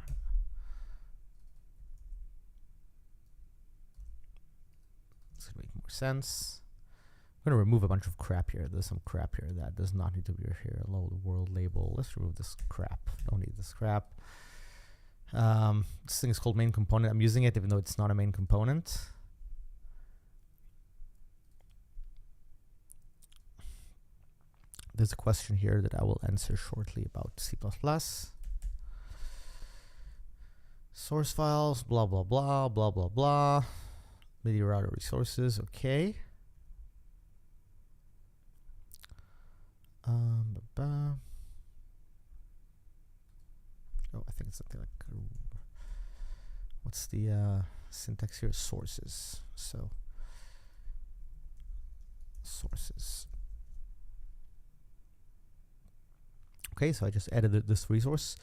This would make more sense. I'm going to remove a bunch of crap here. There's some crap here that does not need to be here. Low world label. Let's remove this crap. Don't need this crap. This thing is called main component. I'm using it even though it's not a main component. There's a question here that I will answer shortly about C++. Source files, blah, blah, blah, blah, blah, blah. MIDI router resources, okay. Oh, I think it's something like, what's the syntax here? Sources. So, sources. Okay, so I just added this resource,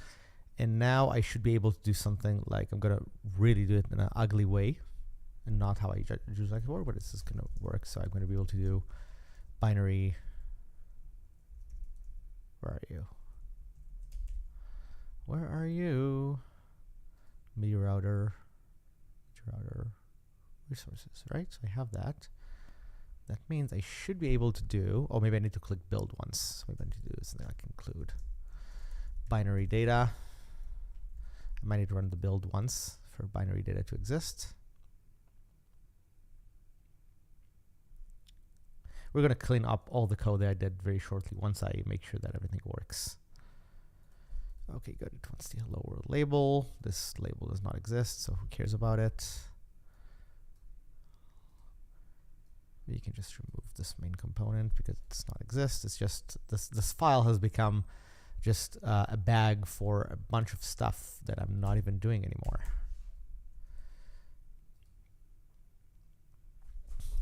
and now I should be able to do something like, I'm gonna really do it in an ugly way and not how I usually like to work, but this is gonna work. So I'm gonna be able to do binary. Where are you? Where are you? MIDI router, resources, right? So I have that. That means I should be able to do, oh, maybe I need to click build once. So maybe I need to do something like include binary data. I might need to run the build once for binary data to exist. We're going to clean up all the code that I did very shortly once I make sure that everything works. Okay, good. It wants the lower label. This label does not exist, so who cares about it? We can just remove this main component because it does not exist. It's just this file has become just a bag for a bunch of stuff that I'm not even doing anymore.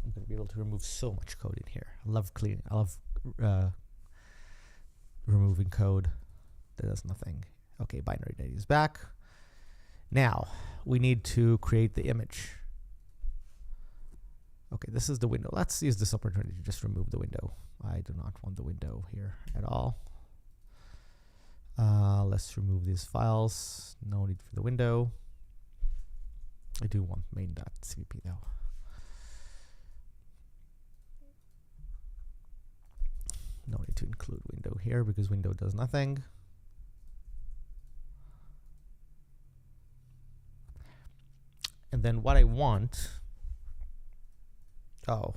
I'm going to be able to remove so much code in here. I love cleaning. I love removing code that does nothing. Okay, binary data is back. Now we need to create the image. Okay, this is the window. Let's use this opportunity to just remove the window. I do not want the window here at all. Let's remove these files. No need for the window. I do want main.cpp though. No need to include window here because window does nothing. And then what I want, oh,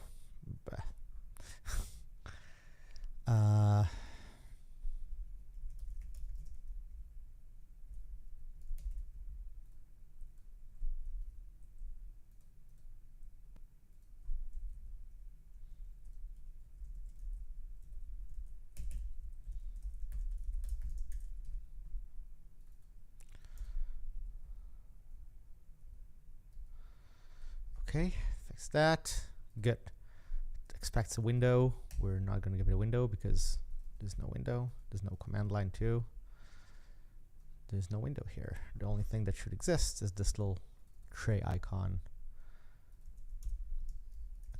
okay, fix that. Good. It expects a window. We're not going to give it a window because there's no window. There's no command line too. There's no window here. The only thing that should exist is this little tray icon.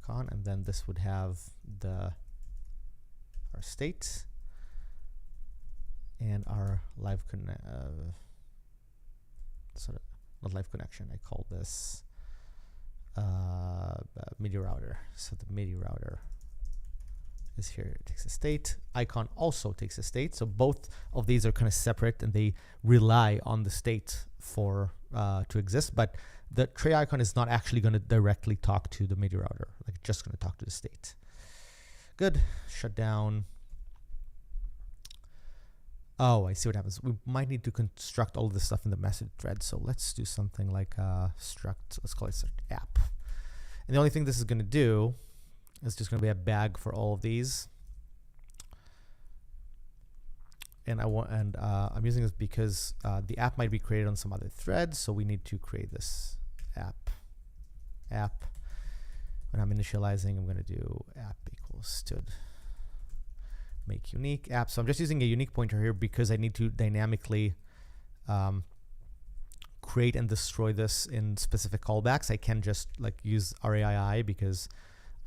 And then this would have our state and our live not live connection. I call this MIDI router. So the MIDI router is here. It takes a state. Icon also takes a state. So both of these are kind of separate and they rely on the state for to exist. But the tray icon is not actually going to directly talk to the MIDI router. Like it's just going to talk to the state. Good. Shut down. Oh, I see what happens. We might need to construct all of this stuff in the message thread. So let's do something like struct. Let's call it struct app. And the only thing this is going to do is just going to be a bag for all of these. And I'm using this because the app might be created on some other thread. So we need to create this app. When I'm initializing, I'm going to do app equals std. Make unique app. So I'm just using a unique pointer here because I need to dynamically create and destroy this in specific callbacks. I can't just like use RAII because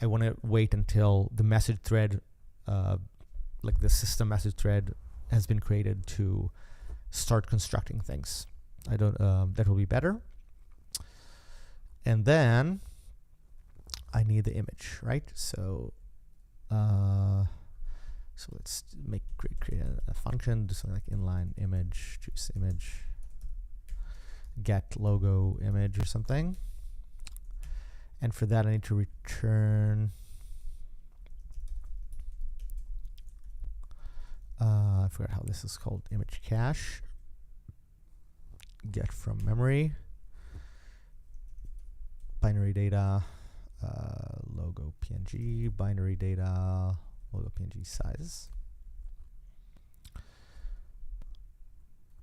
I want to wait until the message thread, like the system message thread, has been created to start constructing things. I don't. That will be better. And then I need the image, right? So. So let's create a function, do something like inline image, choose image, get logo image or something. And for that, I need to return, I forgot how this is called, image cache, get from memory, binary data, logo PNG, binary data, logo PNG size.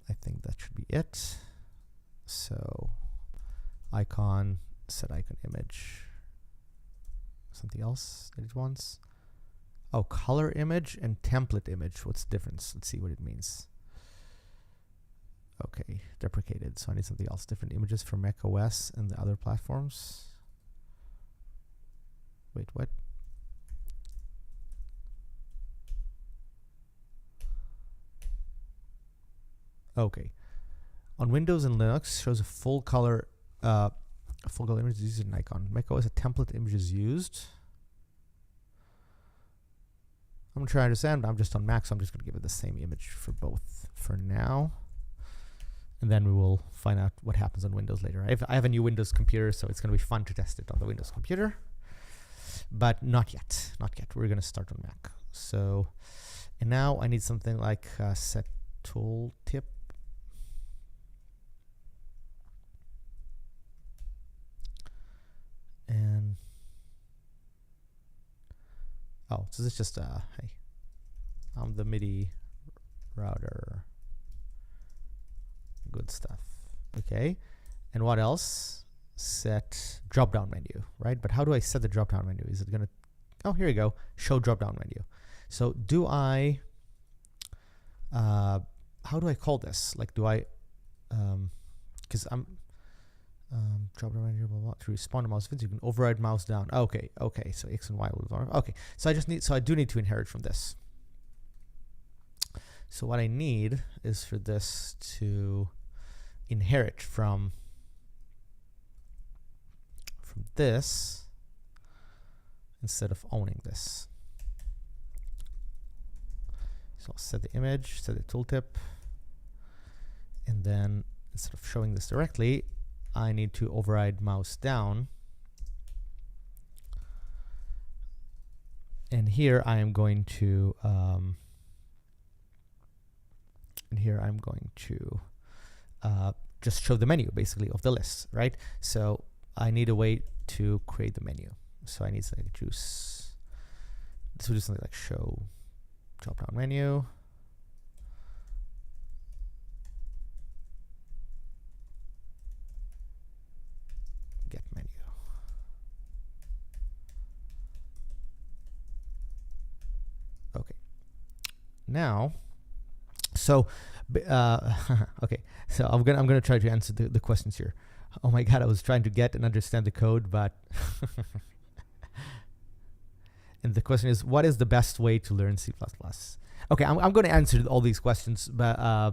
I think that should be it. So icon, set icon image, something else that it wants. Oh, color image and template image. What's the difference? Let's see what it means. Okay, deprecated. So I need something else. Different images for Mac OS and the other platforms. Wait, what? Okay. On Windows and Linux, shows a full color image is used an icon. Mac OS, a template image is used. I'm trying to understand. I'm just on Mac, so I'm just going to give it the same image for both for now. And then we will find out what happens on Windows later. I have a new Windows computer, so it's going to be fun to test it on the Windows computer. But not yet. Not yet. We're going to start on Mac. So, and now I need something like set tooltip. And oh, so this is just hey, I'm the MIDI router. Good stuff. Okay, and what else? Set drop-down menu, right? But how do I set the drop-down menu? Is it gonna? Oh, here we go. Show drop-down menu. So do I? How do I call this? Like, do I? Because I'm. Drop down menu, blah, blah, blah. To respond to mouse events, you can override mouse down. Okay, okay. So X and Y will. Okay. So I do need to inherit from this. So what I need is for this to inherit from this instead of owning this. So I'll set the image, set the tooltip, and then instead of showing this directly, I need to override mouse down. And here I am going to just show the menu basically of the list, right? So I need a way to create the menu. So I need something like juice. This will do something like show drop down menu. Get menu. Okay. Now, so okay. So I'm gonna try to answer the questions here. Oh my God, I was trying to get and understand the code, but and the question is, what is the best way to learn C++? Okay, I'm going to answer all these questions, but I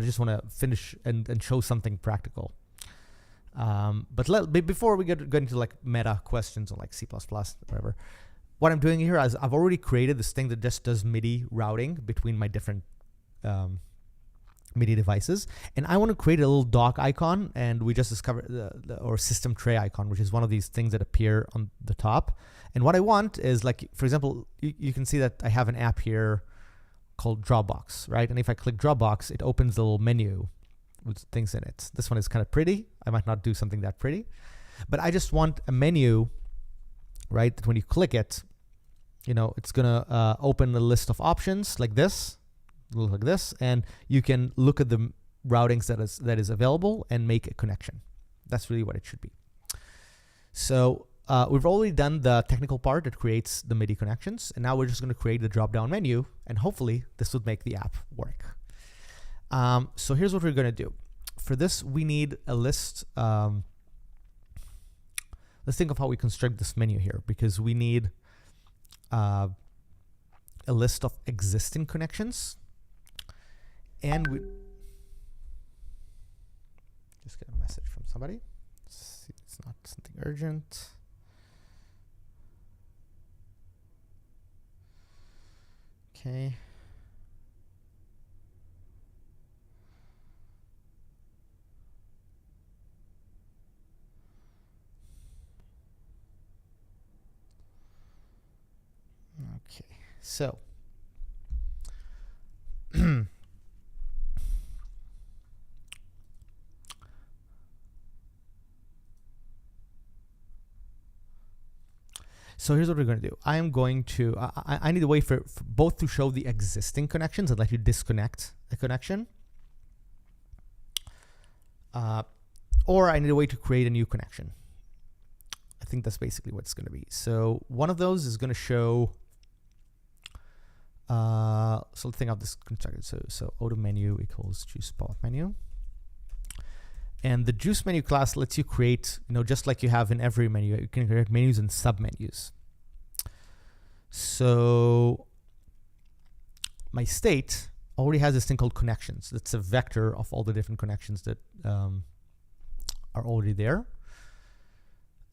just want to finish and show something practical. But before we get into like meta questions on like C++, whatever, what I'm doing here is I've already created this thing that just does MIDI routing between my different MIDI devices, and I want to create a little dock icon, and we just discovered or system tray icon, which is one of these things that appear on the top. And what I want is, like, for example, you can see that I have an app here called Dropbox, right? And if I click Dropbox, it opens the little menu with things in it. This one is kind of pretty. I might not do something that pretty, but I just want a menu, right? That when you click it, you know, it's gonna open a list of options like this, and you can look at the routings that is available and make a connection. That's really what it should be. So we've already done the technical part that creates the MIDI connections, and now we're just going to create the drop-down menu, and hopefully this would make the app work. So here's what we're going to do. For this, we need a list. Let's think of how we construct this menu here, because we need a list of existing connections, and we just get a message from somebody. Let's see, it's not something urgent. Okay. Okay, so so here's what we're going to do. I am going to, I need a way for both to show the existing connections and let you disconnect a connection. Or I need a way to create a new connection. I think that's basically what it's going to be. So one of those is going to show So let's think of this constructor. So auto menu equals juice pop-up menu. And the juice menu class lets you create, just like you have in every menu, you can create menus and submenus. So my state already has this thing called connections. It's a vector of all the different connections that are already there.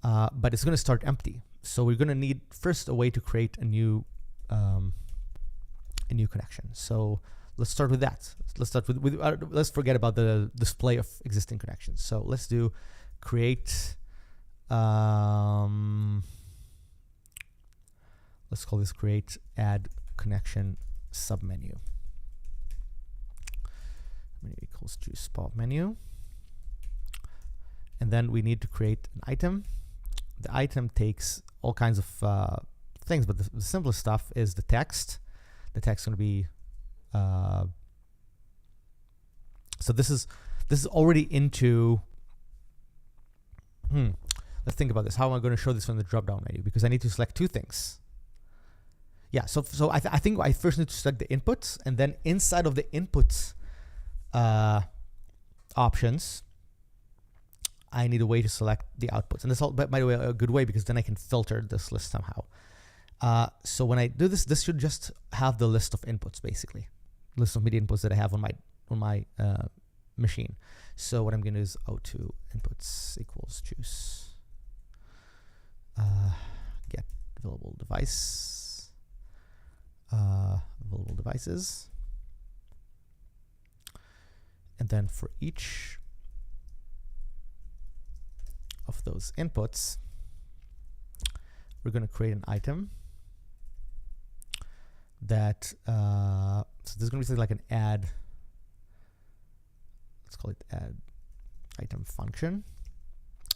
But it's going to start empty. So we're going to need first a way to create a new connection. So let's start with that. Let's start with let's forget about the display of existing connections. So let's do create. Let's call this create add connection submenu. Menu equals juice pop menu. And then we need to create an item. The item takes all kinds of things, but the simplest stuff is the text. The text is going to be so this is already into. Let's think about this. How am I going to show this from the drop-down menu? Because I need to select two things. Yeah. So I think I first need to select the inputs, and then inside of the inputs options, I need a way to select the outputs. And that's all, by the way, a good way, because then I can filter this list somehow. So when I do this, this should just have the list of inputs, basically. List of MIDI inputs that I have on my machine. So what I'm going to do is O2 inputs equals juice. Get available device. Available devices. And then for each of those inputs, we're going to create an item that so this is going to be something like an add. Let's call it add item function.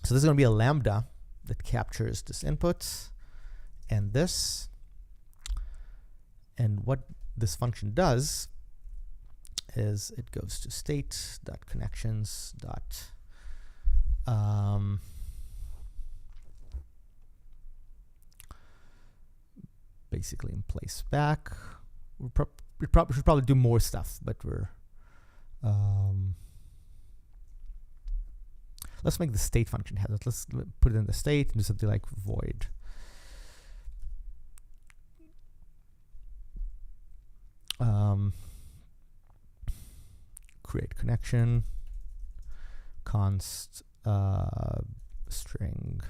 So this is going to be a lambda that captures this input and this. And what this function does is it goes to state.connections. Basically in place back. We should probably do more stuff, but we're let's make the state function header. Let's put it in the state and do something like void create connection const string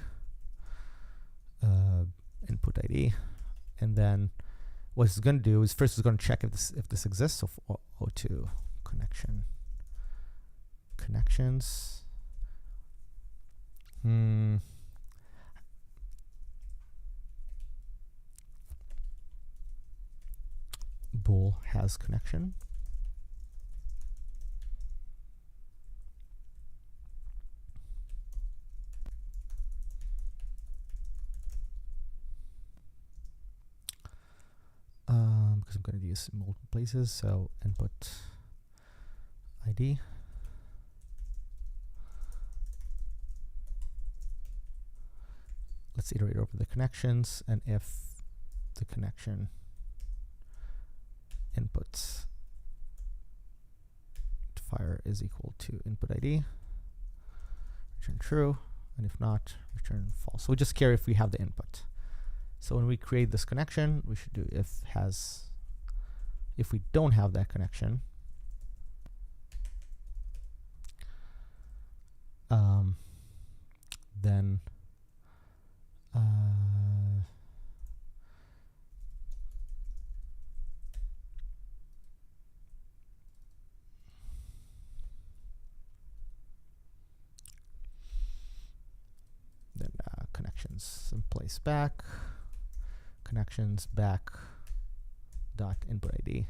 input ID. And then what it's going to do is first it's going to check if this exists. So O2 connections. Bool has connection. Because I'm going to use multiple places, so input ID. Let's iterate over the connections, and if the connection inputs to fire is equal to input ID, return true, and if not, return false. So we just care if we have the input. So when we create this connection, we should do if we don't have that connection, then connections in place back, connections back dot input ID,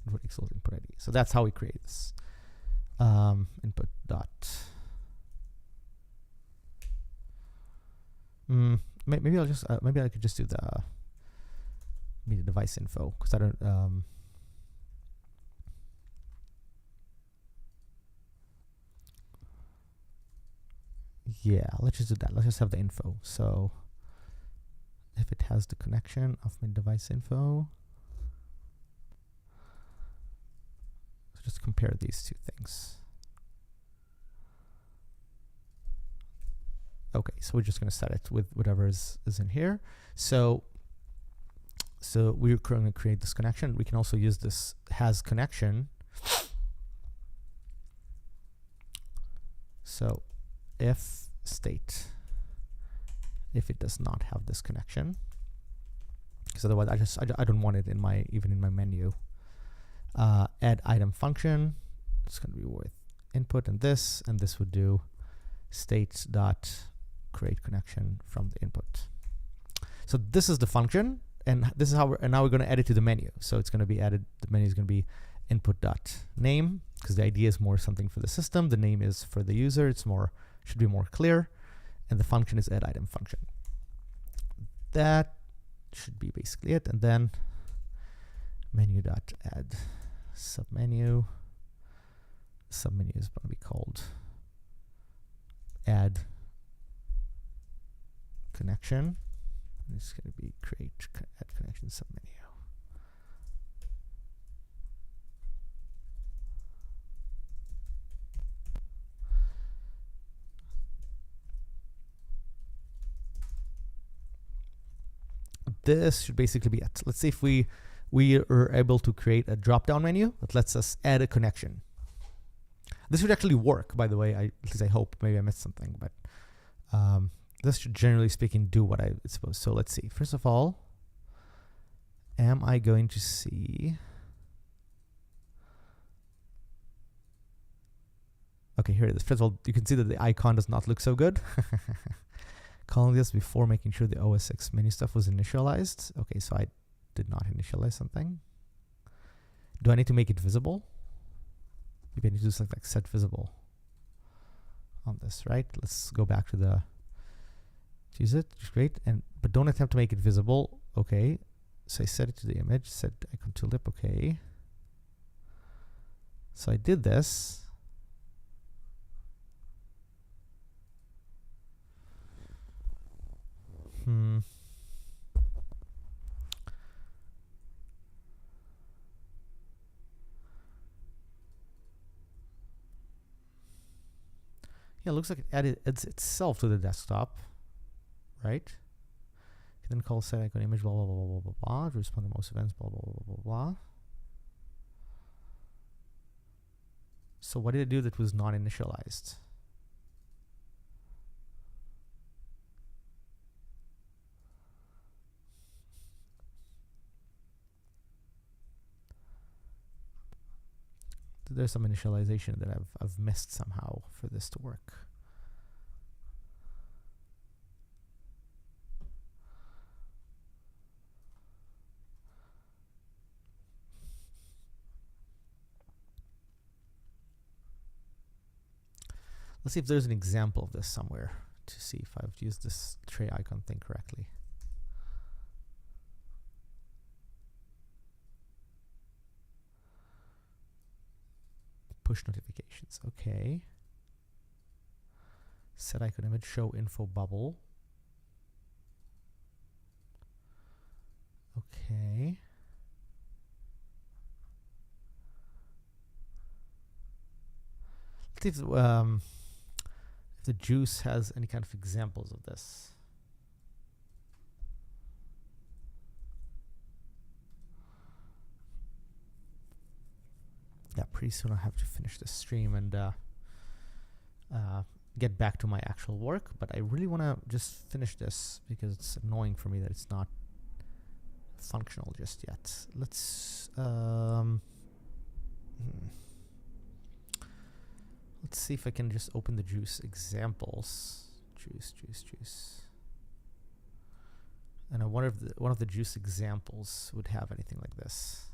input equals input ID. So that's how we create this. Input dot. Maybe I'll just maybe I could just do the MIDI device info, because I don't. Yeah, let's just do that. Let's just have the info. So if it has the connection of my device info, just compare these two things. Okay, so we're just going to set it with whatever is in here. So we're going to create this connection. We can also use this has connection. So if state, if it does not have this connection, because otherwise I don't want it in my even in my menu. Add item function. It's going to be with input and this would do state dot create connection from the input. So this is the function, and this is how now we're going to add it to the menu. So it's going to be added. The menu is going to be input dot name, because the idea is more something for the system. The name is for the user. It's should be more clear, and the function is add item function. That should be basically it, and then menu dot add submenu. Submenu is going to be called add connection. It's going to be create add connection submenu. This should basically be it. Let's see if we are able to create a drop-down menu that lets us add a connection. This should actually work, by the way. At least I hope. Maybe I missed something, but this should, generally speaking, do what it's supposed. So let's see. First of all, am I going to see? Okay, here it is. First of all, you can see that the icon does not look so good. Calling this before making sure the OS X menu stuff was initialized. Okay, so I did not initialize something. Do I need to make it visible? Maybe I need to do something like set visible on this, right? Let's go back to the use it. Great, but don't attempt to make it visible. Okay, so I set it to the image. Set icon to lip. Okay. So I did this. Yeah, it looks like it adds itself to the desktop, right? You can then call set icon image, blah, blah, blah, blah, blah, blah, to respond to most events, blah, blah, blah, blah, blah. So what did it do that was not initialized? There's some initialization that I've missed somehow for this to work. Let's see if there's an example of this somewhere to see if I've used this tray icon thing correctly. Push notifications. Okay. Set icon image, show info bubble. Okay. Let's see if the juice has any kind of examples of this. Yeah, pretty soon I'll have to finish this stream and get back to my actual work, but I really want to just finish this because it's annoying for me that it's not functional just yet. Let's let's see if I can just open the juice examples. Juice. And I wonder if one of the juice examples would have anything like this.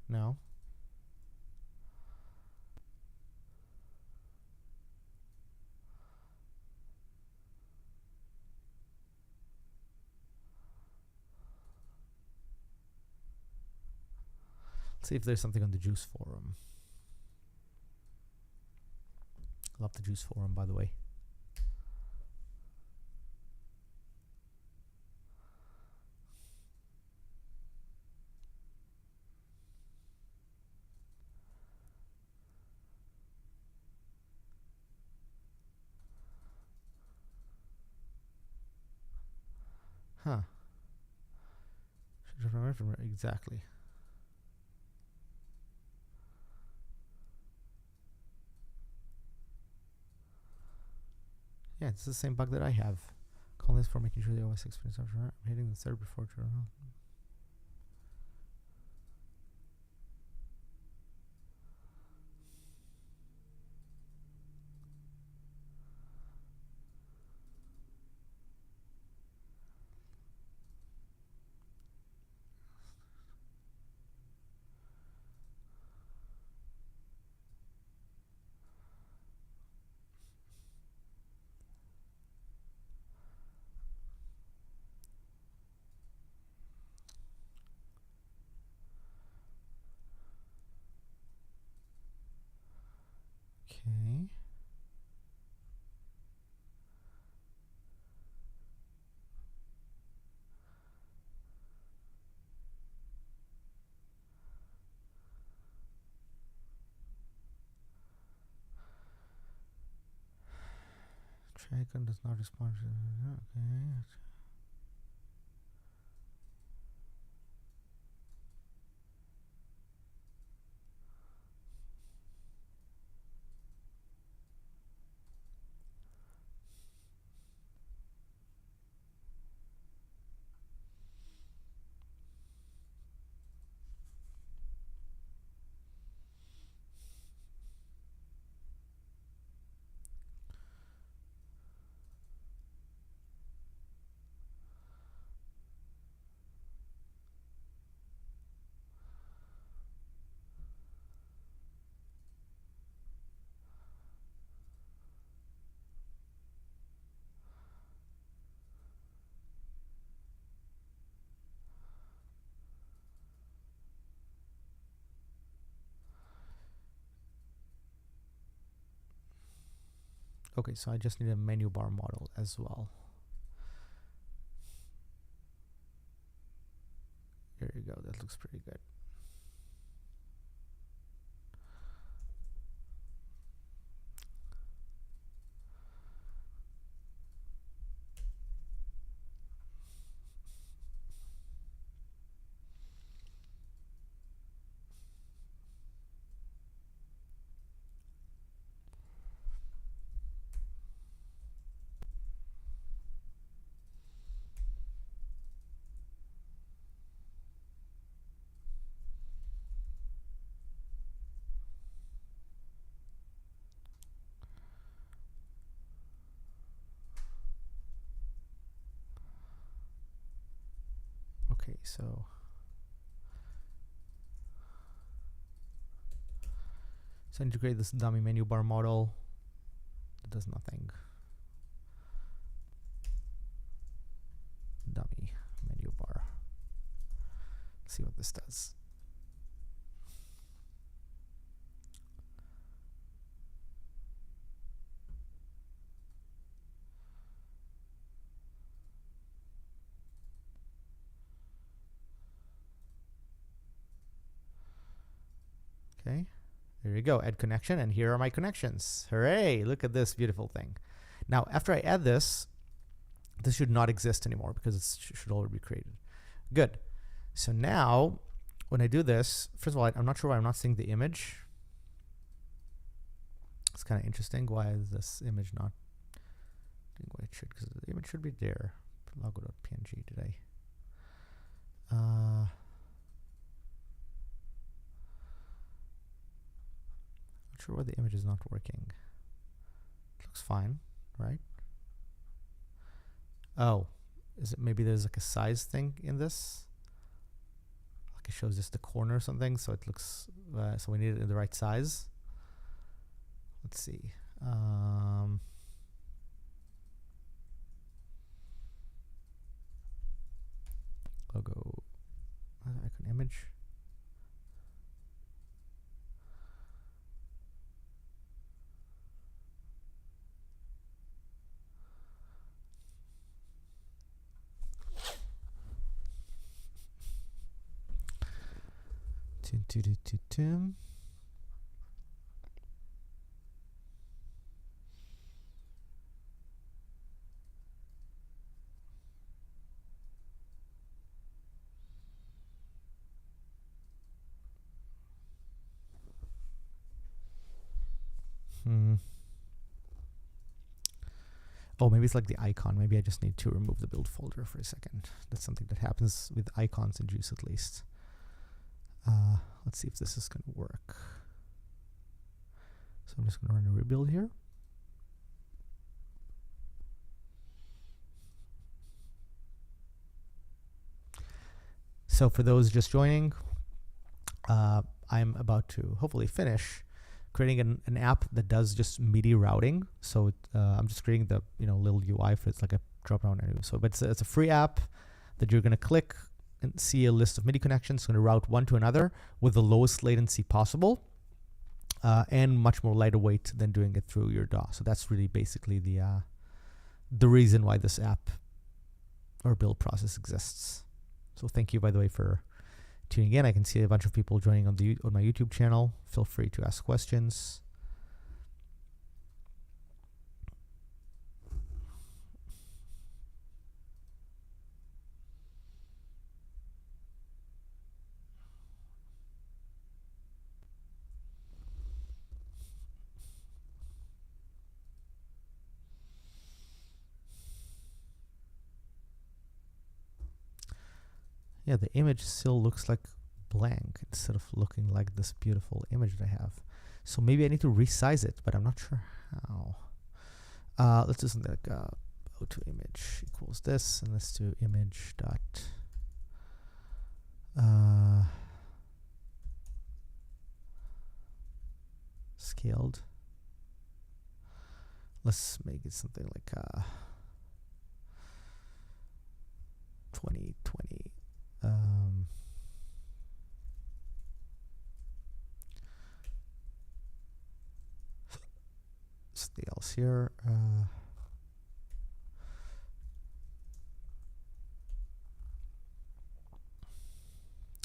No. Let's see if there's something on the Juice forum. I love the Juice forum, by the way. Huh. Exactly. Yeah, it's the same bug that I have. Call this for making sure the OS experience after I'm hitting the third before to run. Okay. Icon does not respond to. Okay. Okay, so I just need a menu bar model as well. There you go. That looks pretty good. Okay, so integrate this dummy menu bar model. It does nothing. Dummy menu bar. Let's see what this does. Okay, there you go. Add connection, and here are my connections. Hooray! Look at this beautiful thing. Now, after I add this, this should not exist anymore because it should already be created. Good. So now, when I do this, first of all, I'm not sure why I'm not seeing the image. It's kind of interesting. Why is this image not doing what it should? Because the image should be there. Logo.png today. Not sure why the image is not working. It looks fine, right? Oh, is it maybe there's like a size thing in this? Like it shows just the corner or something, so it looks, so we need it in the right size. Let's see. Logo, icon image. Oh, maybe it's like the icon. Maybe I just need to remove the build folder for a second. That's something that happens with icons in Juice at least. Let's see if this is going to work. So I'm just going to run a rebuild here. So for those just joining, I'm about to hopefully finish creating an app that does just MIDI routing. So I'm just creating the little UI for it's like a drop down menu. So but it's a free app that you're going to click and see a list of MIDI connections. It's going to route one to another with the lowest latency possible, and much more lighter weight than doing it through your DAW. So that's really basically the reason why this app or build process exists. So thank you, by the way, for tuning in. I can see a bunch of people joining on my YouTube channel. Feel free to ask questions. Yeah, the image still looks like blank instead of looking like this beautiful image that I have. So maybe I need to resize it, but I'm not sure how. Let's do something like go to image equals this, and let's do image dot scaled. Let's make it something like 2020. Something else here.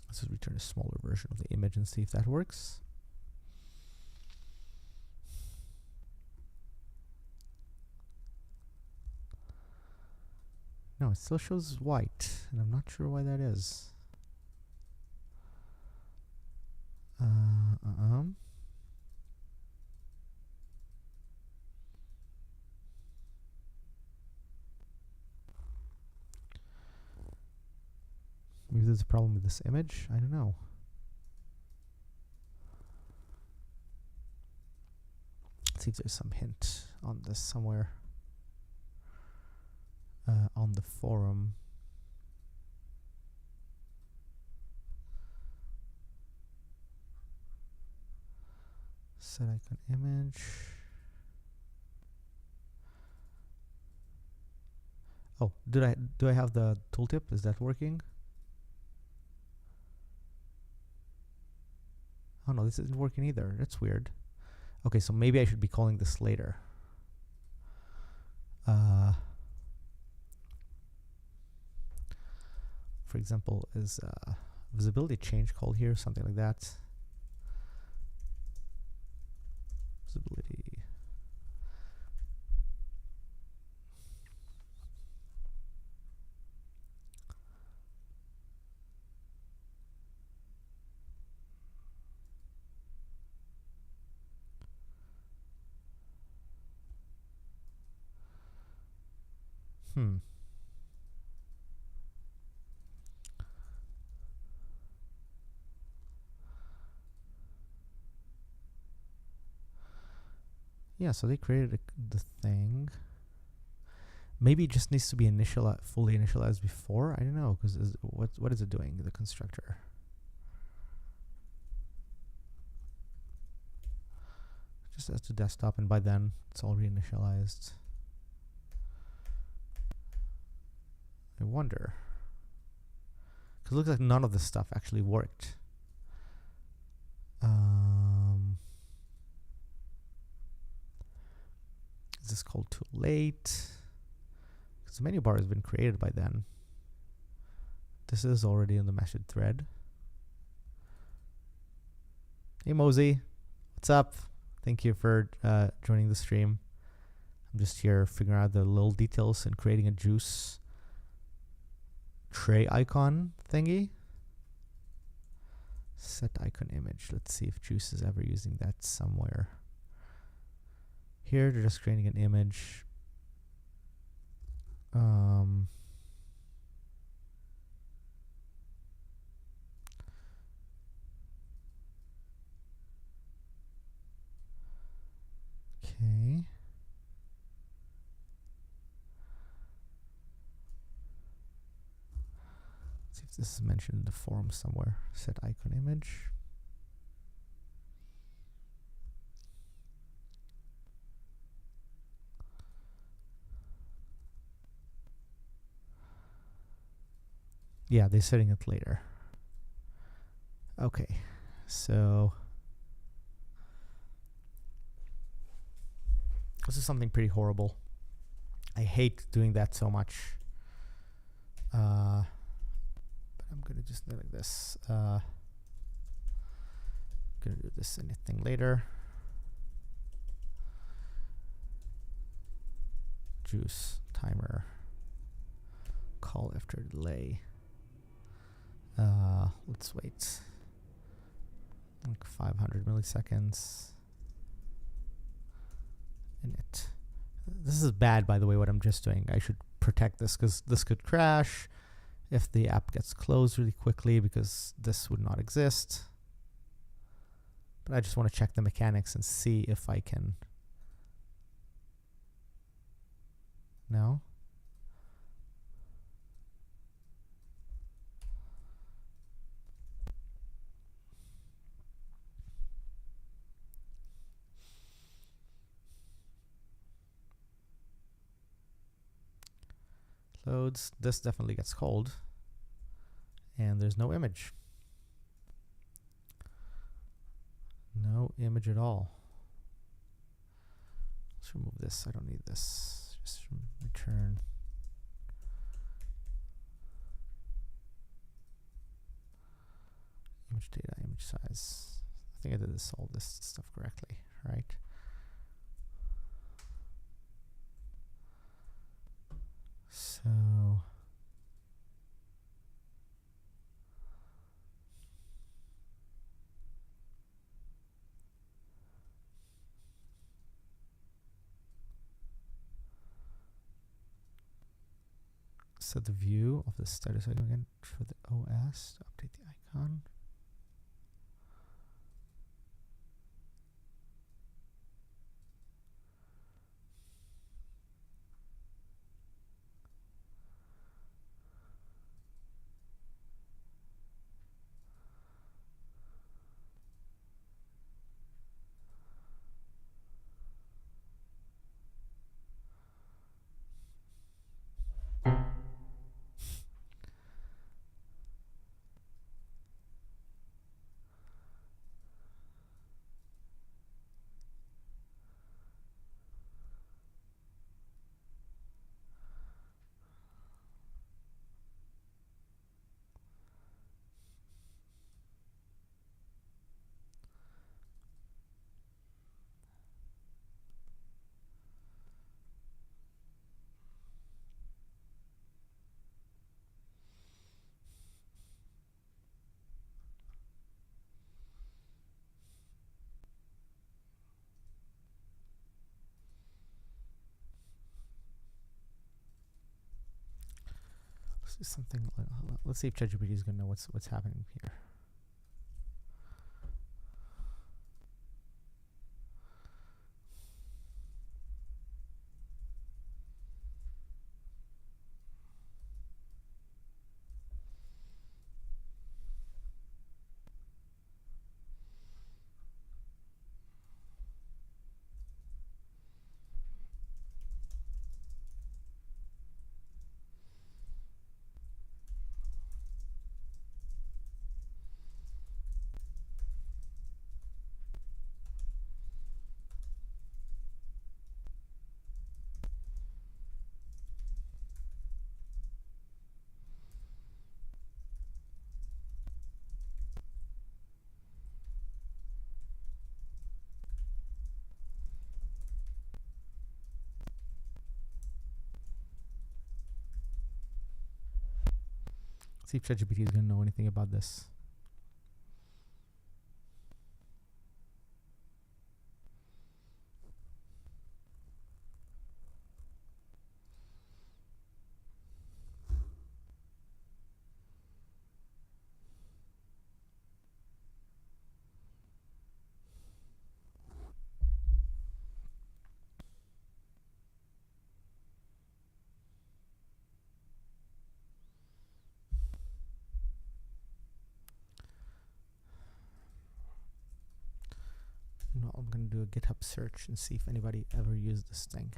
Let's just return a smaller version of the image and see if that works. No, it still shows white, and I'm not sure why that is. Maybe there's a problem with this image. I don't know. Let's see if there's some hint on this somewhere on the forum. Set icon image. Oh, do I have the tooltip? Is that working? Oh no, this isn't working either. That's weird. Okay, so maybe I should be calling this later. For example, is visibility change called here, something like that. Visibility. Yeah, so they created the thing. Maybe it just needs to be fully initialized before. I don't know, because what is it doing? The constructor. Just as to desktop, and by then it's already initialized. I wonder, because it looks like none of this stuff actually worked. Is this called too late? Because the menu bar has been created by then. This is already in the meshing thread. Hey Mosey, what's up? Thank you for joining the stream. I'm just here figuring out the little details and creating a Juice tray icon thingy. Set icon image. Let's see if Juice is ever using that somewhere. Here they're just creating an image. Okay. See if this is mentioned in the forum somewhere. Set icon image. Yeah, they're setting it later. Okay, so this is something pretty horrible. I hate doing that so much. But I'm gonna just do it like this. Gonna do this anything later. Juice timer. Call after delay. Let's wait. Like 500 milliseconds. Init. This is bad, by the way, what I'm just doing. I should protect this because this could crash if the app gets closed really quickly, because this would not exist. But I just want to check the mechanics and see if I can. No? Loads. This definitely gets cold. And there's no image. No image at all. Let's remove this. I don't need this. Just return. Image data, image size. I think I did all this stuff correctly, right? So set the view of the status icon again for the OS to update the icon. Something. Let's see if ChatGPT is gonna know what's happening here. See if ChatGPT is going to know anything about this. I'm going to do a GitHub search and see if anybody ever used this thing.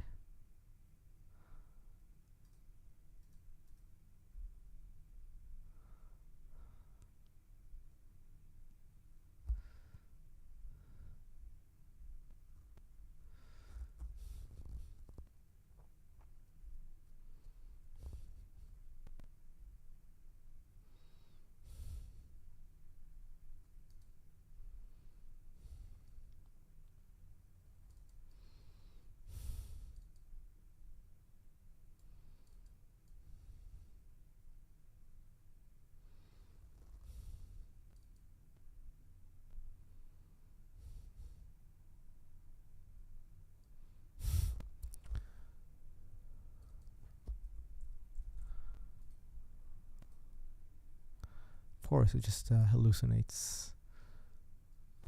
Of course, it just hallucinates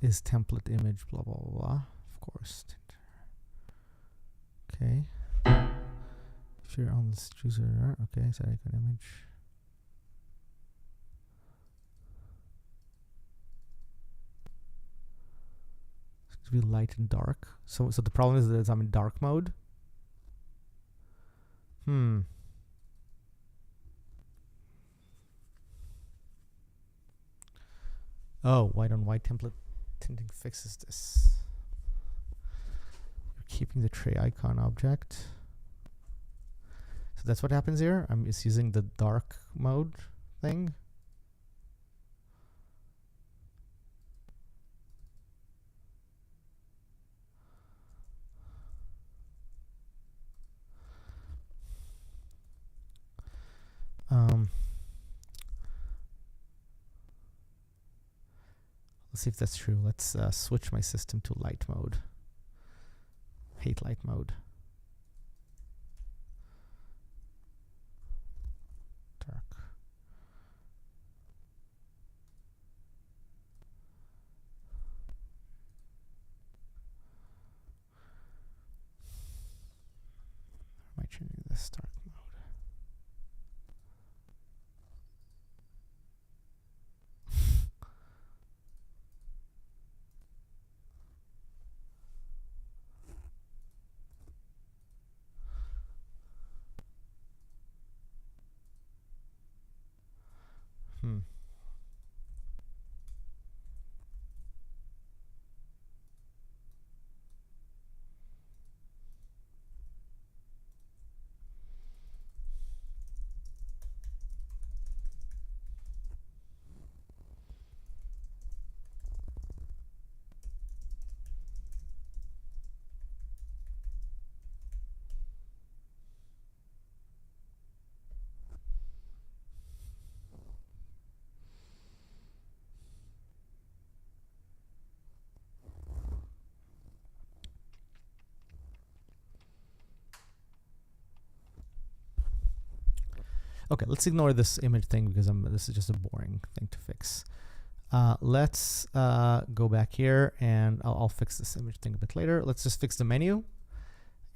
is template image, blah, blah, blah, blah. Of course. Okay. If you're on this user, okay, so icon image. It's going to be light and dark. So the problem is that I'm in dark mode. Oh, white on white template tinting fixes this. You're keeping the tray icon object. So that's what happens here. I'm just using the dark mode thing. Let's see if that's true. Let's switch my system to light mode. Hate light mode. Dark. Am I changing this dark mode? Okay, let's ignore this image thing because this is just a boring thing to fix. Let's go back here, and I'll fix this image thing a bit later. Let's just fix the menu,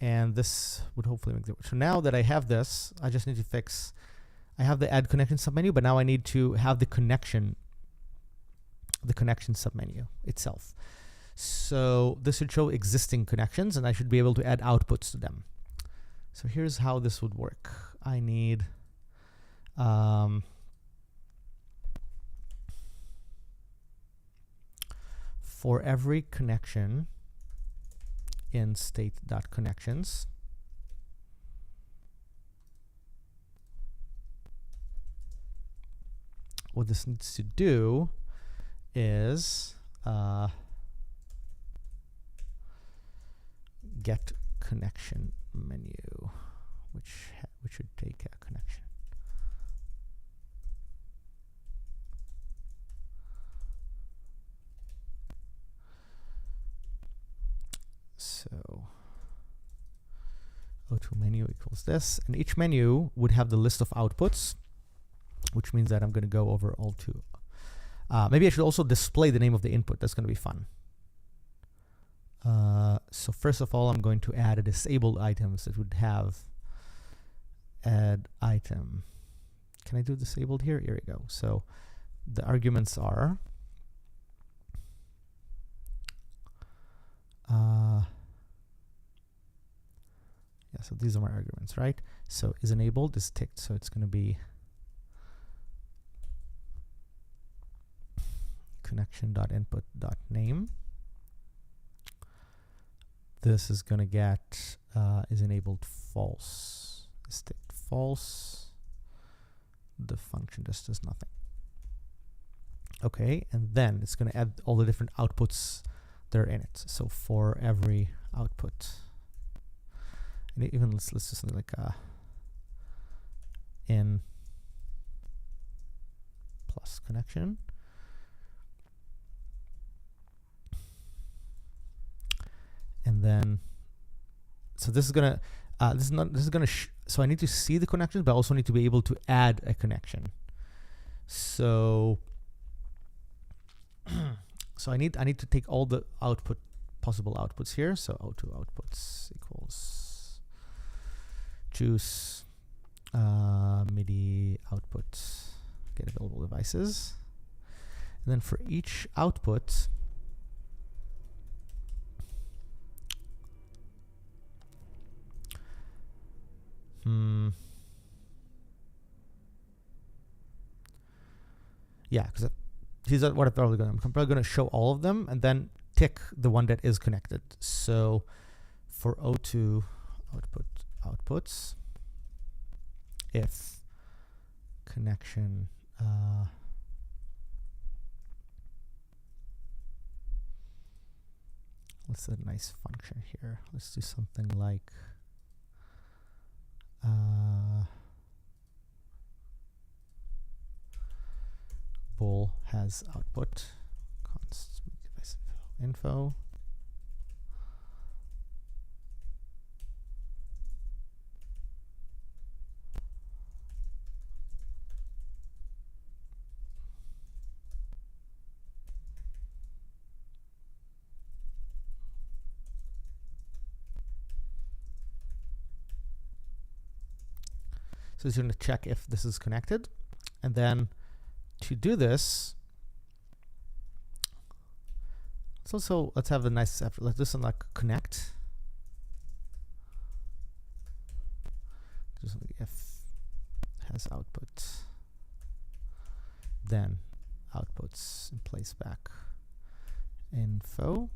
and this would hopefully make it. So now that I have this, I just need to fix. I have the add connection submenu, but now I need to have the connection submenu itself. So this should show existing connections, and I should be able to add outputs to them. So here's how this would work. I need for every connection in state.connections, what this needs to do is get connection menu, which should take a connection. So O2 menu equals this, and each menu would have the list of outputs, which means that I'm going to go over all two. Maybe I should also display the name of the input. That's going to be fun. So first of all, I'm going to add a disabled items that would have add item. Can I do disabled here? Here we go. So the arguments are Yeah, so these are my arguments, right? So is enabled is ticked, so it's going to be connection.input.name. This is going to get is enabled false. Is ticked false. The function just does nothing. Okay, and then it's going to add all the different outputs that are in it. So for every output, and even let's do something like in plus connection. And then, so this is gonna, so I need to see the connections, but I also need to be able to add a connection. So, so I need to take all the possible outputs here. So O2 outputs equals choose MIDI output, get available devices. And then for each output, yeah, because these are what I'm probably going to. I'm probably going to show all of them and then tick the one that is connected. So for O2 outputs, if connection let's add a nice function here. Let's do something like bool has output const device info. So it's going to check if this is connected, and then to do this, let's have the nice effort. Let's do something like connect. Do something if has output, then outputs in place back info,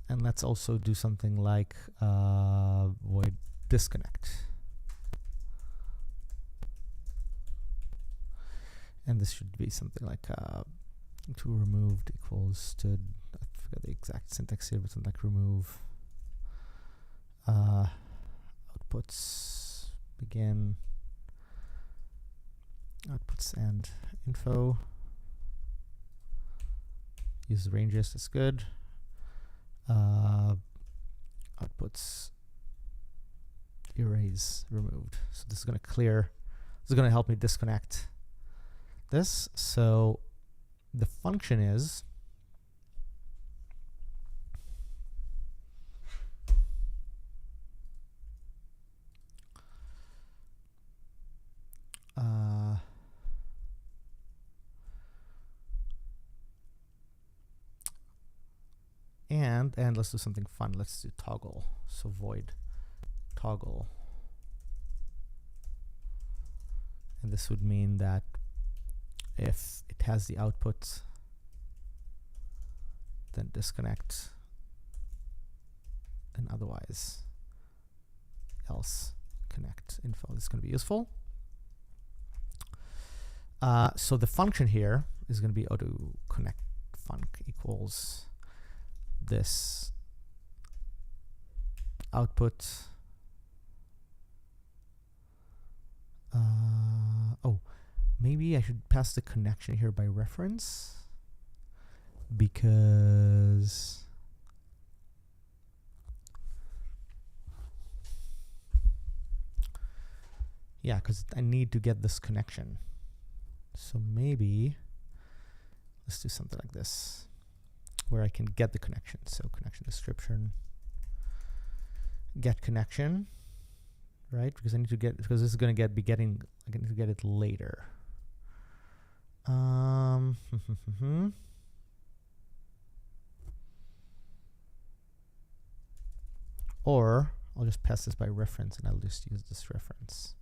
and let's also do something like void disconnect. And this should be something like to removed equals to, I forgot the exact syntax here, but something like remove outputs begin outputs and info. Use the ranges, that's good. Outputs erase removed. So this is going to clear. This is going to help me disconnect this. So the function is and let's do something fun. Let's do toggle. So void toggle, and this would mean that if it has the output, then disconnect, and otherwise else connect info. This is going to be useful. So the function here is going to be auto connect func equals this output. Oh, maybe I should pass the connection here by reference, because yeah, because I need to get this connection. So maybe let's do something like this, where I can get the connection. So connection description, get connection, right? Because I need to get, because this is going to be getting, I need to get it later. or I'll just pass this by reference and I'll just use this reference.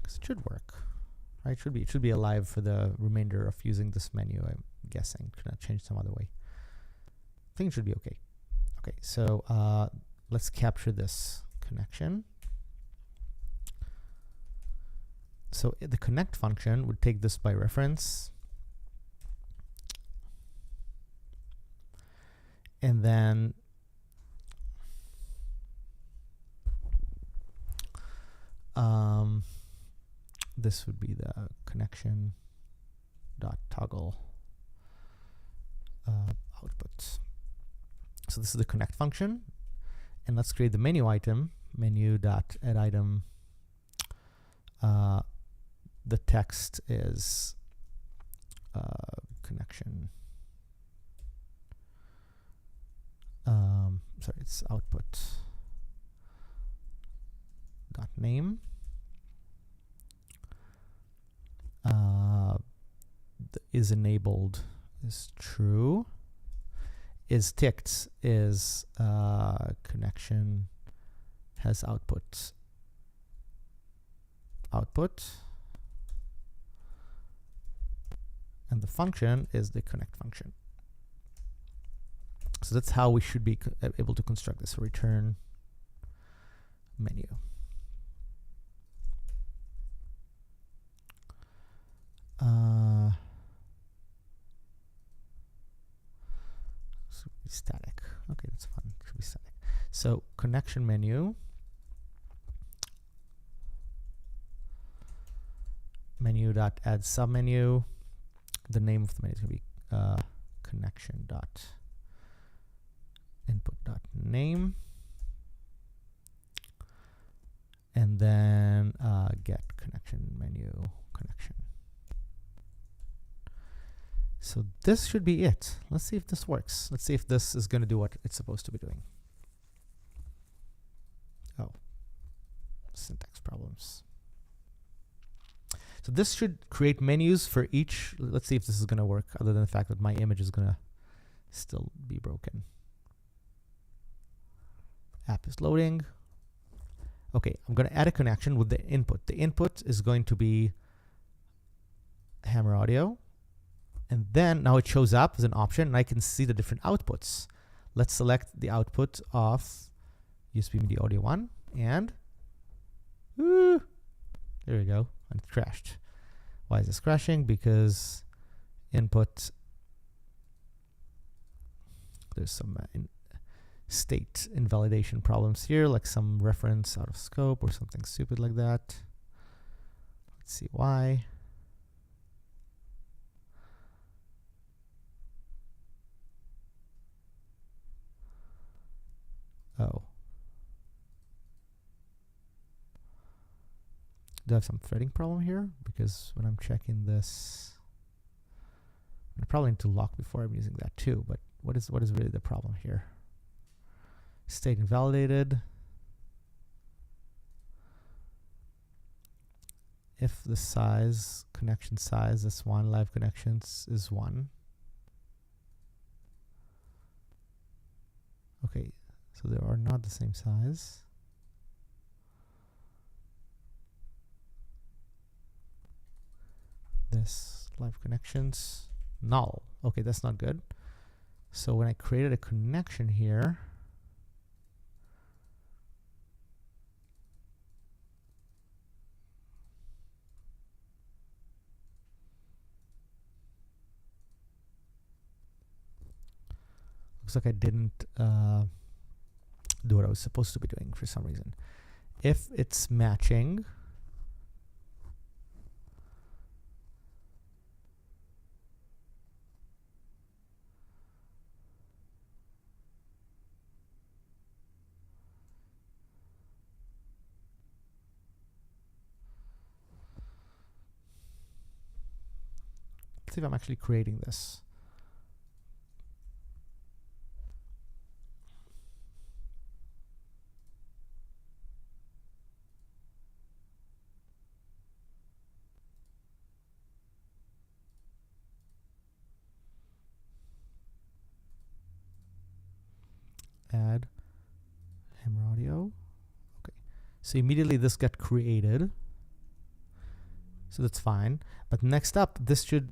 Because it should work, right? It should be alive for the remainder of using this menu, I'm guessing. Should not change some other way. I think it should be okay. Okay, so let's capture this connection. So the connect function would take this by reference, and then this would be the connection dot toggle output. So this is the connect function, and let's create the menu item, menu dot add item. The text is connection. Sorry, it's output dot name. Is enabled is true. Is ticked is connection has output. And the function is the connect function. So that's how we should be able to construct this. Return menu. Should be static. Okay, that's fun. Should be static. So connection menu. Menu dot add submenu. The name of the menu is going to be connection dot input dot name, and then get connection menu connection. So this should be it. Let's see if this works. Let's see if this is going to do what it's supposed to be doing. Oh, syntax problems. So this should create menus for each. Let's see if this is going to work, other than the fact that my image is going to still be broken. App is loading. Okay, I'm going to add a connection with the input. The input is going to be Hammer Audio. And then now it shows up as an option, and I can see the different outputs. Let's select the output of USB MIDI Audio 1, and there we go. And it crashed. Why is this crashing? Because input, there's some state invalidation problems here, like some reference out of scope or something stupid like that. Let's see why. Oh. Do I have some threading problem here? Because when I'm checking this, I probably need to lock before I'm using that too, but what is really the problem here? State invalidated. If the size, connection size, this one, live connections is 1. Okay, so they are not the same size. This live connections null. Okay, that's not good. So when I created a connection here, looks like I didn't do what I was supposed to be doing for some reason. If it's matching, let's see if I'm actually creating this. Add So immediately this got created. So that's fine. But next up, this should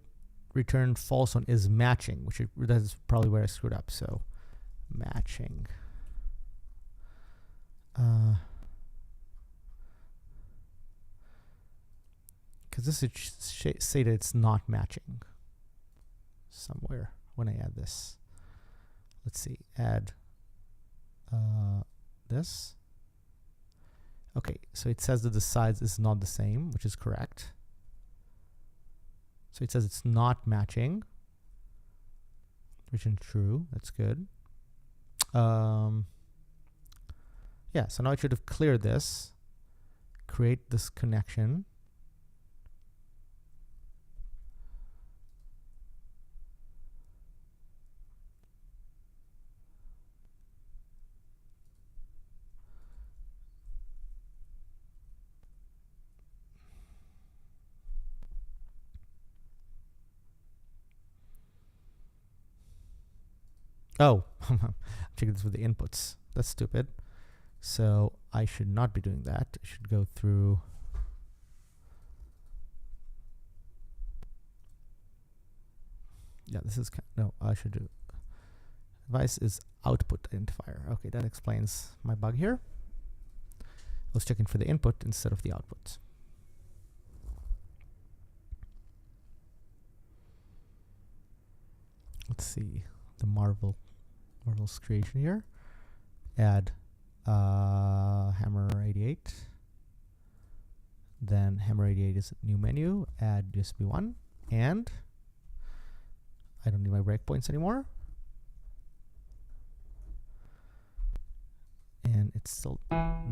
return false on is matching, which that's probably where I screwed up. So matching. Because this should say that it's not matching somewhere when I add this. Let's see, add this. Okay, so it says that the size is not the same, which is correct. So it says it's not matching, which is true. That's good. Yeah, so now I should have cleared this, create this connection. Oh, I'm checking this with the inputs. That's stupid. So I should not be doing that. I should go through. Yeah, this is no. I should do. Device is output identifier. Okay, that explains my bug here. I was checking for the input instead of the output. Let's see the Marvel's creation here. Add Hammer 88. Then Hammer 88 is a new menu. Add USB 1, and I don't need my breakpoints anymore. And it still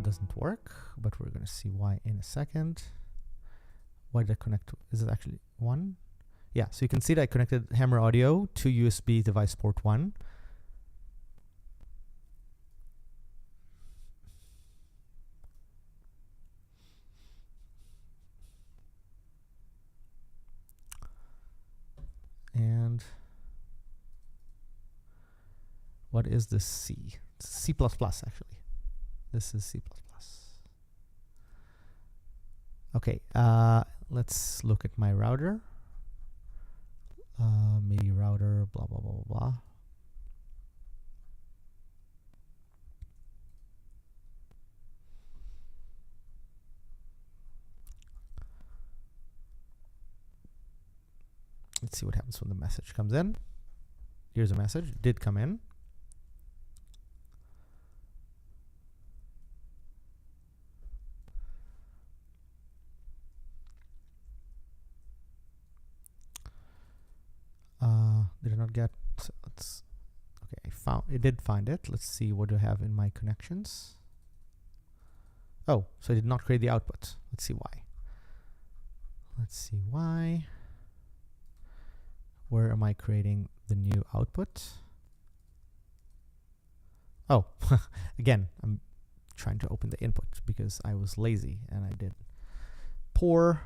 doesn't work, but we're going to see why in a second. Why did I connect? Is it actually 1? Yeah, so you can see that I connected Hammer Audio to USB device port 1. And what is this C? It's C++ actually. This is C++. Okay, let's look at my router. MIDI router, blah, blah, blah, blah, blah. Let's see what happens when the message comes in. Here's a message. It did come in. Did I not get? So let's. Okay, it did find it. Let's see what do I have in my connections. Oh, so I did not create the output. Let's see why. Let's see why. Where am I creating the new output? Oh, again, I'm trying to open the input because I was lazy and I did poor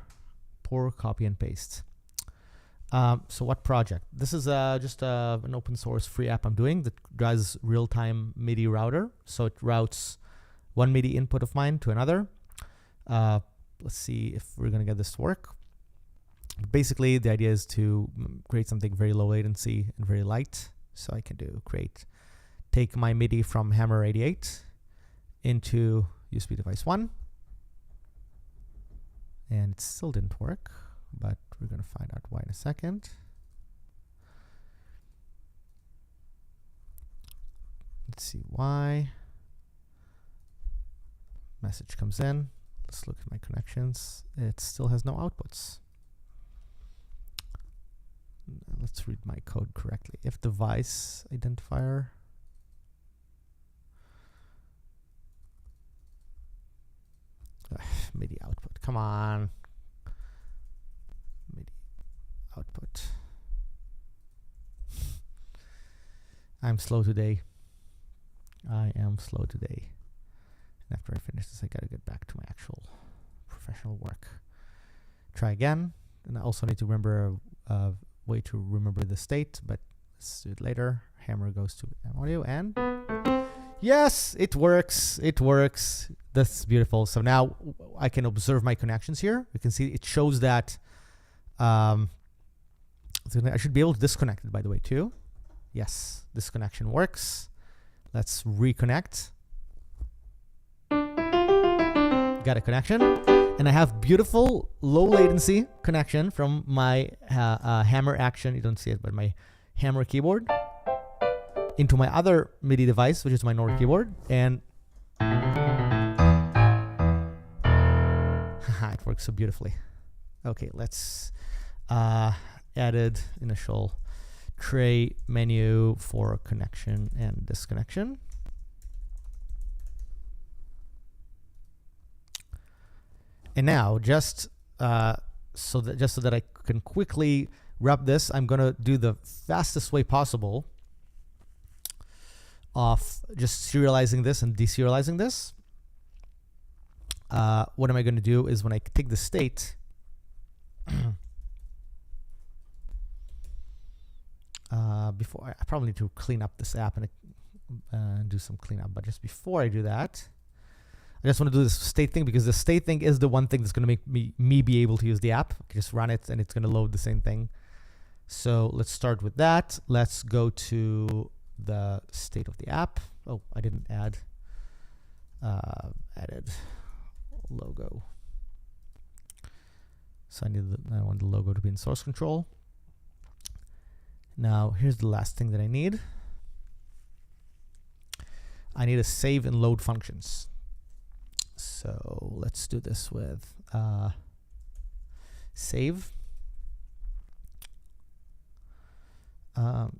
copy and paste. So what project? This is just an open source free app I'm doing that does real-time MIDI router. So it routes one MIDI input of mine to another. Let's see if we're going to get this to work. Basically, the idea is to create something very low latency and very light. So I can take my MIDI from Hammer 88 into USB device 1. And it still didn't work, but we're going to find out why in a second. Let's see why. Message comes in. Let's look at my connections. It still has no outputs. Let's read my code correctly. If device identifier. MIDI output. Come on. MIDI output. I'm slow today. I am slow today. And after I finish this, I gotta get back to my actual professional work. Try again. And I also need to remember a way to remember the state, but let's do it later. Hammer goes to audio, and Yes, it works. It works. That's beautiful. So now I can observe my connections here. You can see it shows that I should be able to disconnect it, by the way, too. Yes, this connection works. Let's reconnect. Got a connection. And I have beautiful low latency connection from my hammer action. You don't see it, but my hammer keyboard into my other MIDI device, which is my Nord keyboard. And it works so beautifully. Okay, let's added initial tray menu for connection and disconnection. And now, just so that I can quickly wrap this, I'm gonna do the fastest way possible of just serializing this and deserializing this. What am I gonna do is when I take the state, before I probably need to clean up this app and do some cleanup, but just before I do that, I just want to do this state thing, because the state thing is the one thing that's going to make me be able to use the app. I can just run it and it's going to load the same thing. So let's start with that. Let's go to the state of the app. Oh, I didn't add added logo. So I want the logo to be in source control. Now here's the last thing that I need. I need a save and load functions. So let's do this with save.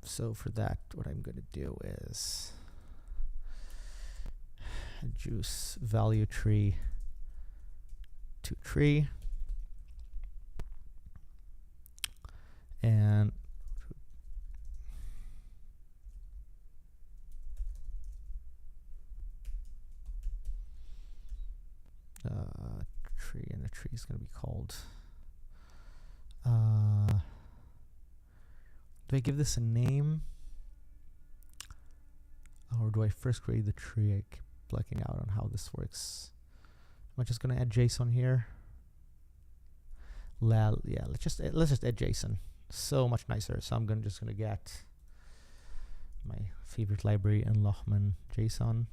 So for that, what I'm going to do is juice value tree to tree, and tree, and the tree is going to be called do I give this a name, or do I first create the tree? I keep blacking out on how this works. Am I just going to add JSON here? Yeah, let's just add JSON. So much nicer. So I'm just gonna get my favorite library and Lochman JSON.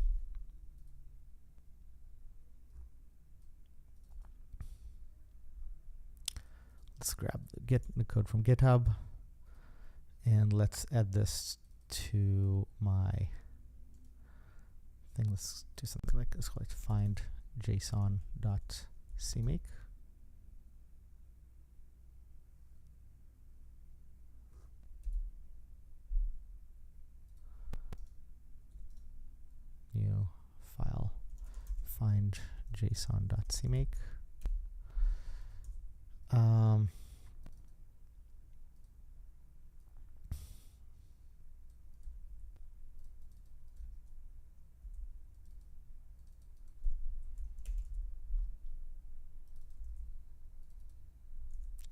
Let's grab the code from GitHub, and let's add this to my thing. Let's do something like this. Let's find json.cmake. New file, find json.cmake.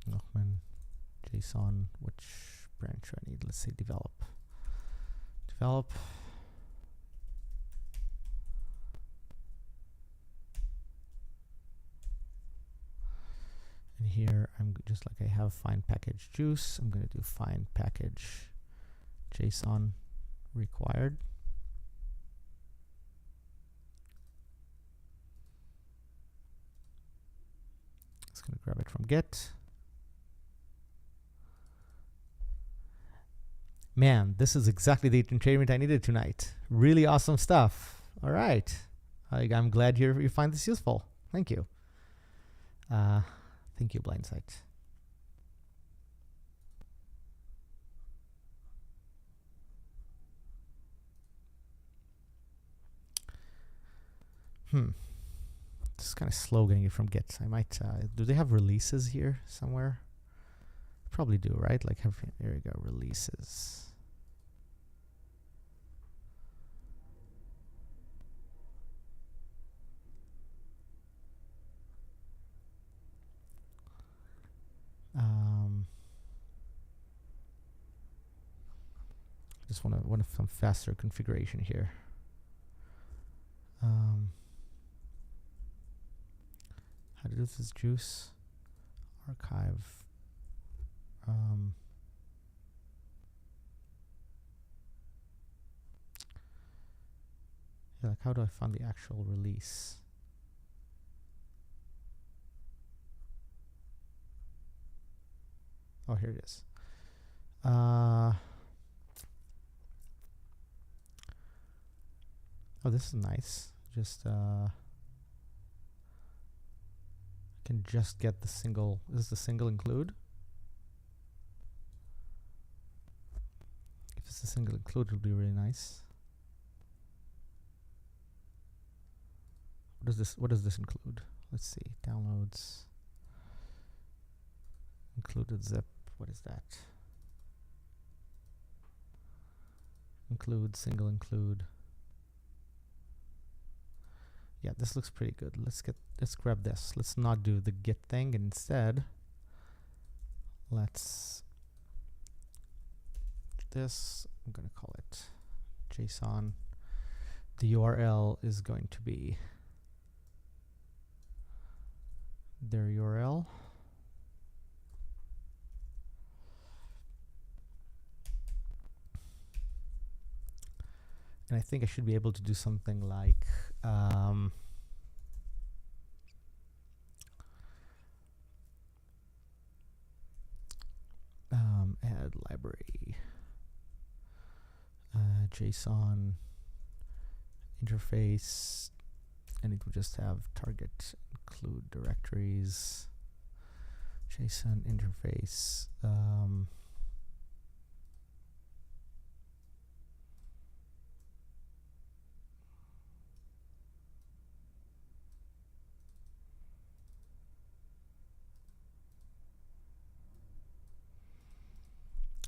Lochman JSON, which branch do I need? Let's say develop. And here I'm just like I have find package juice. I'm going to do find package JSON required. It's going to grab it from Git. Man, this is exactly the entertainment I needed tonight. Really awesome stuff. All right. I'm glad you find this useful. Thank you. Thank you, Blindsight. This is kind of slow getting it from Git. I might, do they have releases here somewhere? Probably do, right? Like, here we go, releases. Just want some faster configuration here. do this is juice archive. Yeah, like how do I find the actual release? Oh, here it is. Oh, this is nice. Just can just get the single. Is the single include? If it's a single include, it would be really nice. What does this include? Let's see. Downloads. Included zip. What is that? Include, single include. Yeah, this looks pretty good. Let's grab this. Let's not do the git thing. Instead, let's do this. I'm going to call it JSON. The URL is going to be their URL. And I think I should be able to do something like add library JSON interface, and it would just have target include directories JSON interface.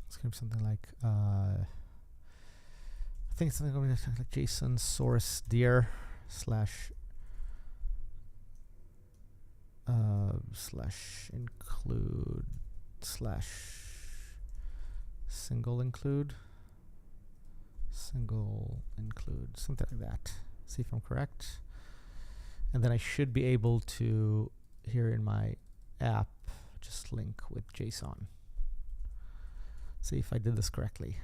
It's going to be something like I think it's something going to like JSON source dir slash include slash single include something like that. See if I'm correct. And then I should be able to, here in my app, just link with JSON. See if I did this correctly.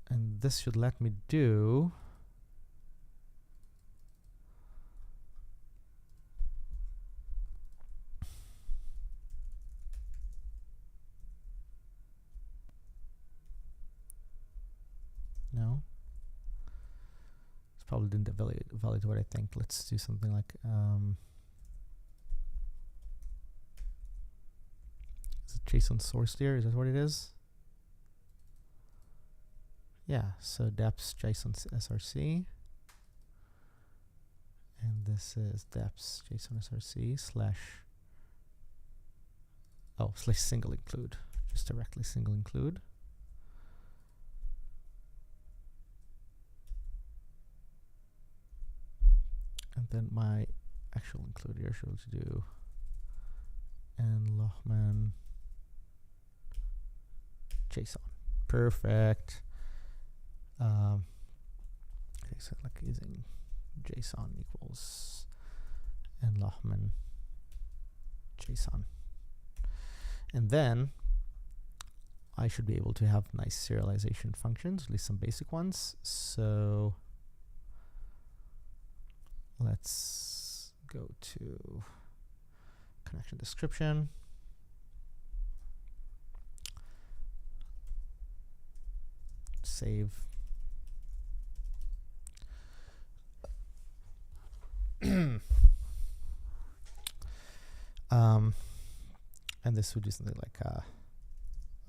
And this should let me do no. This probably didn't validate what I think. Let's do something like is it JSON source there? Is that what it is? Yeah, so deps JSON src, and this is deps JSON src slash single include, just directly single include. And then my actual include here should do and Lohman JSON. Perfect. Okay, so like using JSON equals and Lohman JSON. And then I should be able to have nice serialization functions, at least some basic ones. So let's go to connection description. Save. And this would do something like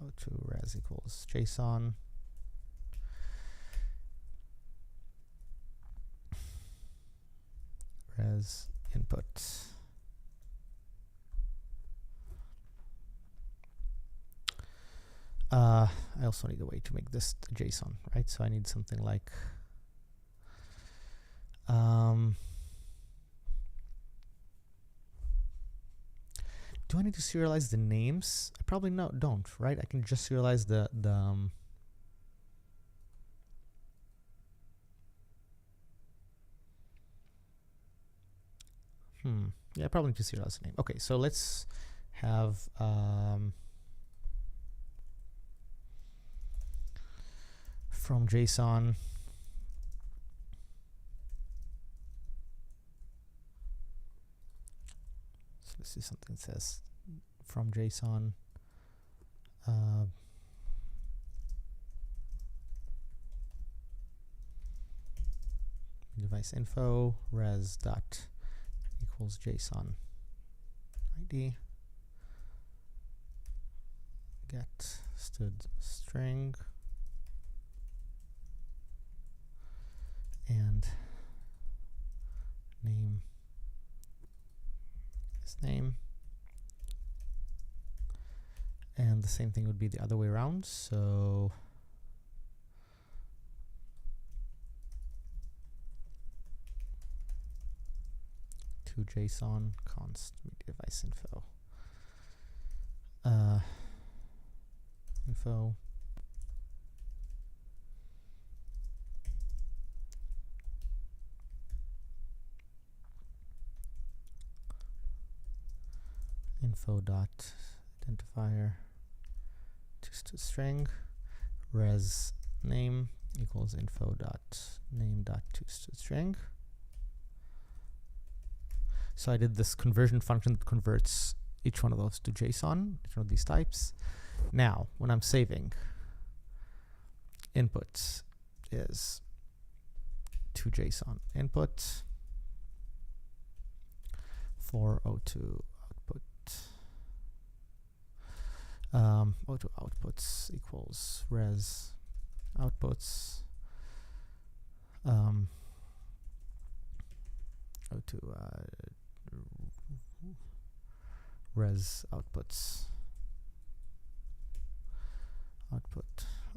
O2 res equals JSON. Res input. I also need a way to make this JSON, right? So I need something like do I need to serialize the names? I probably don't, right? I can just serialize the Yeah, I probably need to serialize the name. Okay, so let's have from JSON. So this is something that says from JSON. Device info res dot equals JSON ID get stood string and name is name, and the same thing would be the other way around. So to JSON const device info info info dot identifier to string res name equals info dot name dot to string. So I did this conversion function that converts each one of those to JSON, each one of these types. Now, when I'm saving, input is to JSON input, 402 output, O2 outputs equals res outputs, O2 res outputs,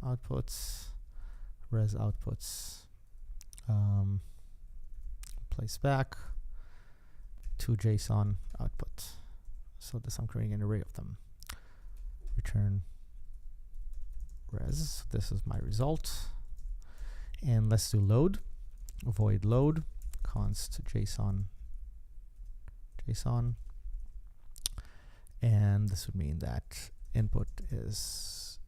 outputs, res outputs, place back to JSON output. So this I'm creating an array of them. Return res. This is my result. And let's do load. Void load const JSON. And this would mean that input is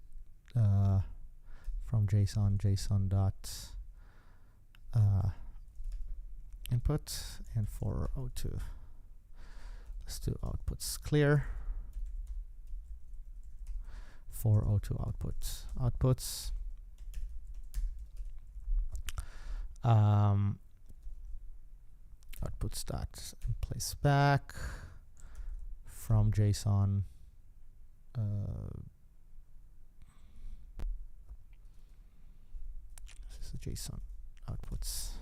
from JSON dot input, and for O2 let's do outputs clear. For O2 outputs outputs dot place back from JSON this is the JSON outputs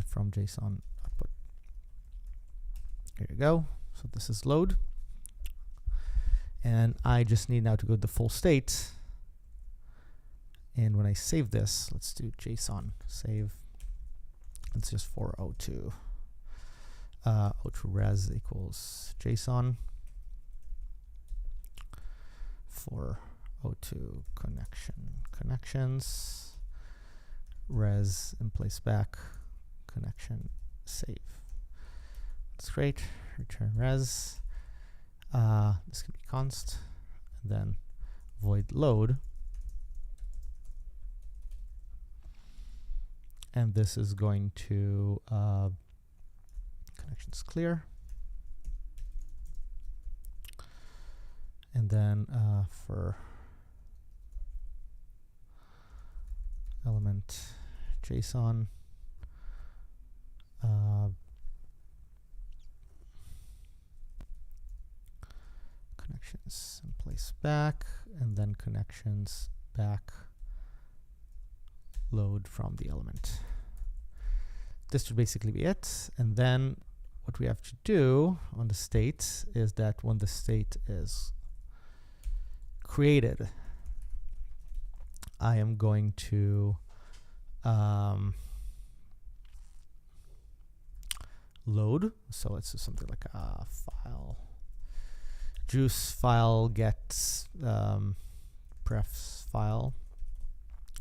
from JSON output. Here you go. So this is load, and I just need now to go to the full state. And when I save this, let's do JSON save. It's just for O2. O2 res equals JSON. For O2 connections, res and place back connection save. That's great. Return res. This can be const, and then void load. And this is going to connections clear. And then for element JSON, connections and place back, and then connections back load from the element. This should basically be it. And then what we have to do on the state is that when the state is created, I am going to load. So let's do something like a file, juice file get prefs file.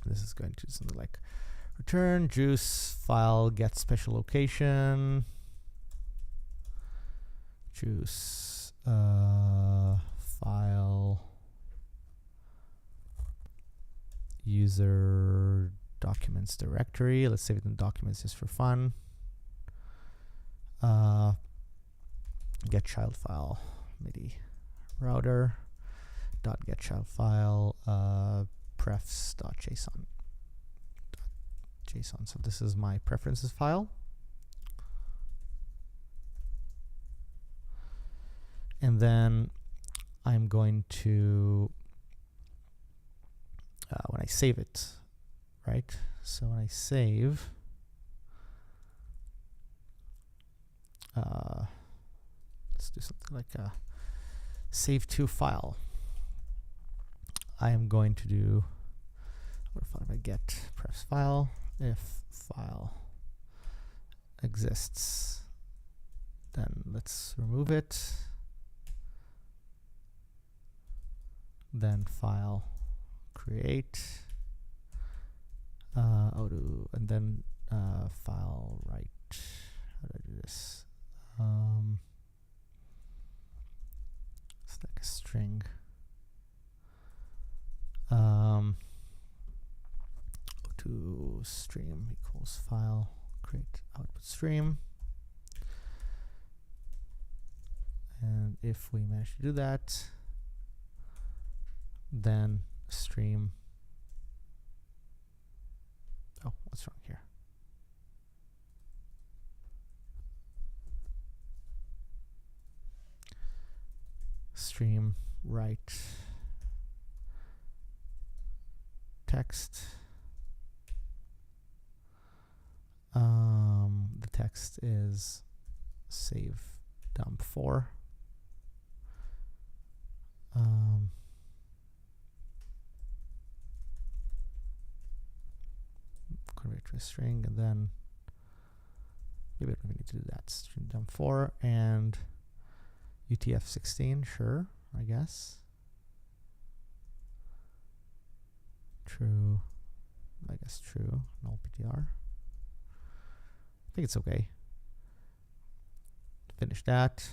This is going to do something like return juice file get special location choose file user documents directory. Let's save it in documents just for fun. Get child file MIDI router dot get child file prefs dot json. So this is my preferences file. And then I'm going to, when I save it, right? So when I save, let's do something like a save to file. I am going to do, what if I get prefs file, if file exists, then let's remove it. Then file create, and then file write. How do I do this? It's like a string. To stream equals file create output stream. And if we manage to do that, then stream. Oh, what's wrong here? Stream write text. The text is save dump 4. Convert to a string, and then maybe we need to do that. String dump 4 and UTF-16, sure, I guess. True, I guess true, null PTR. I think it's okay. Finish that.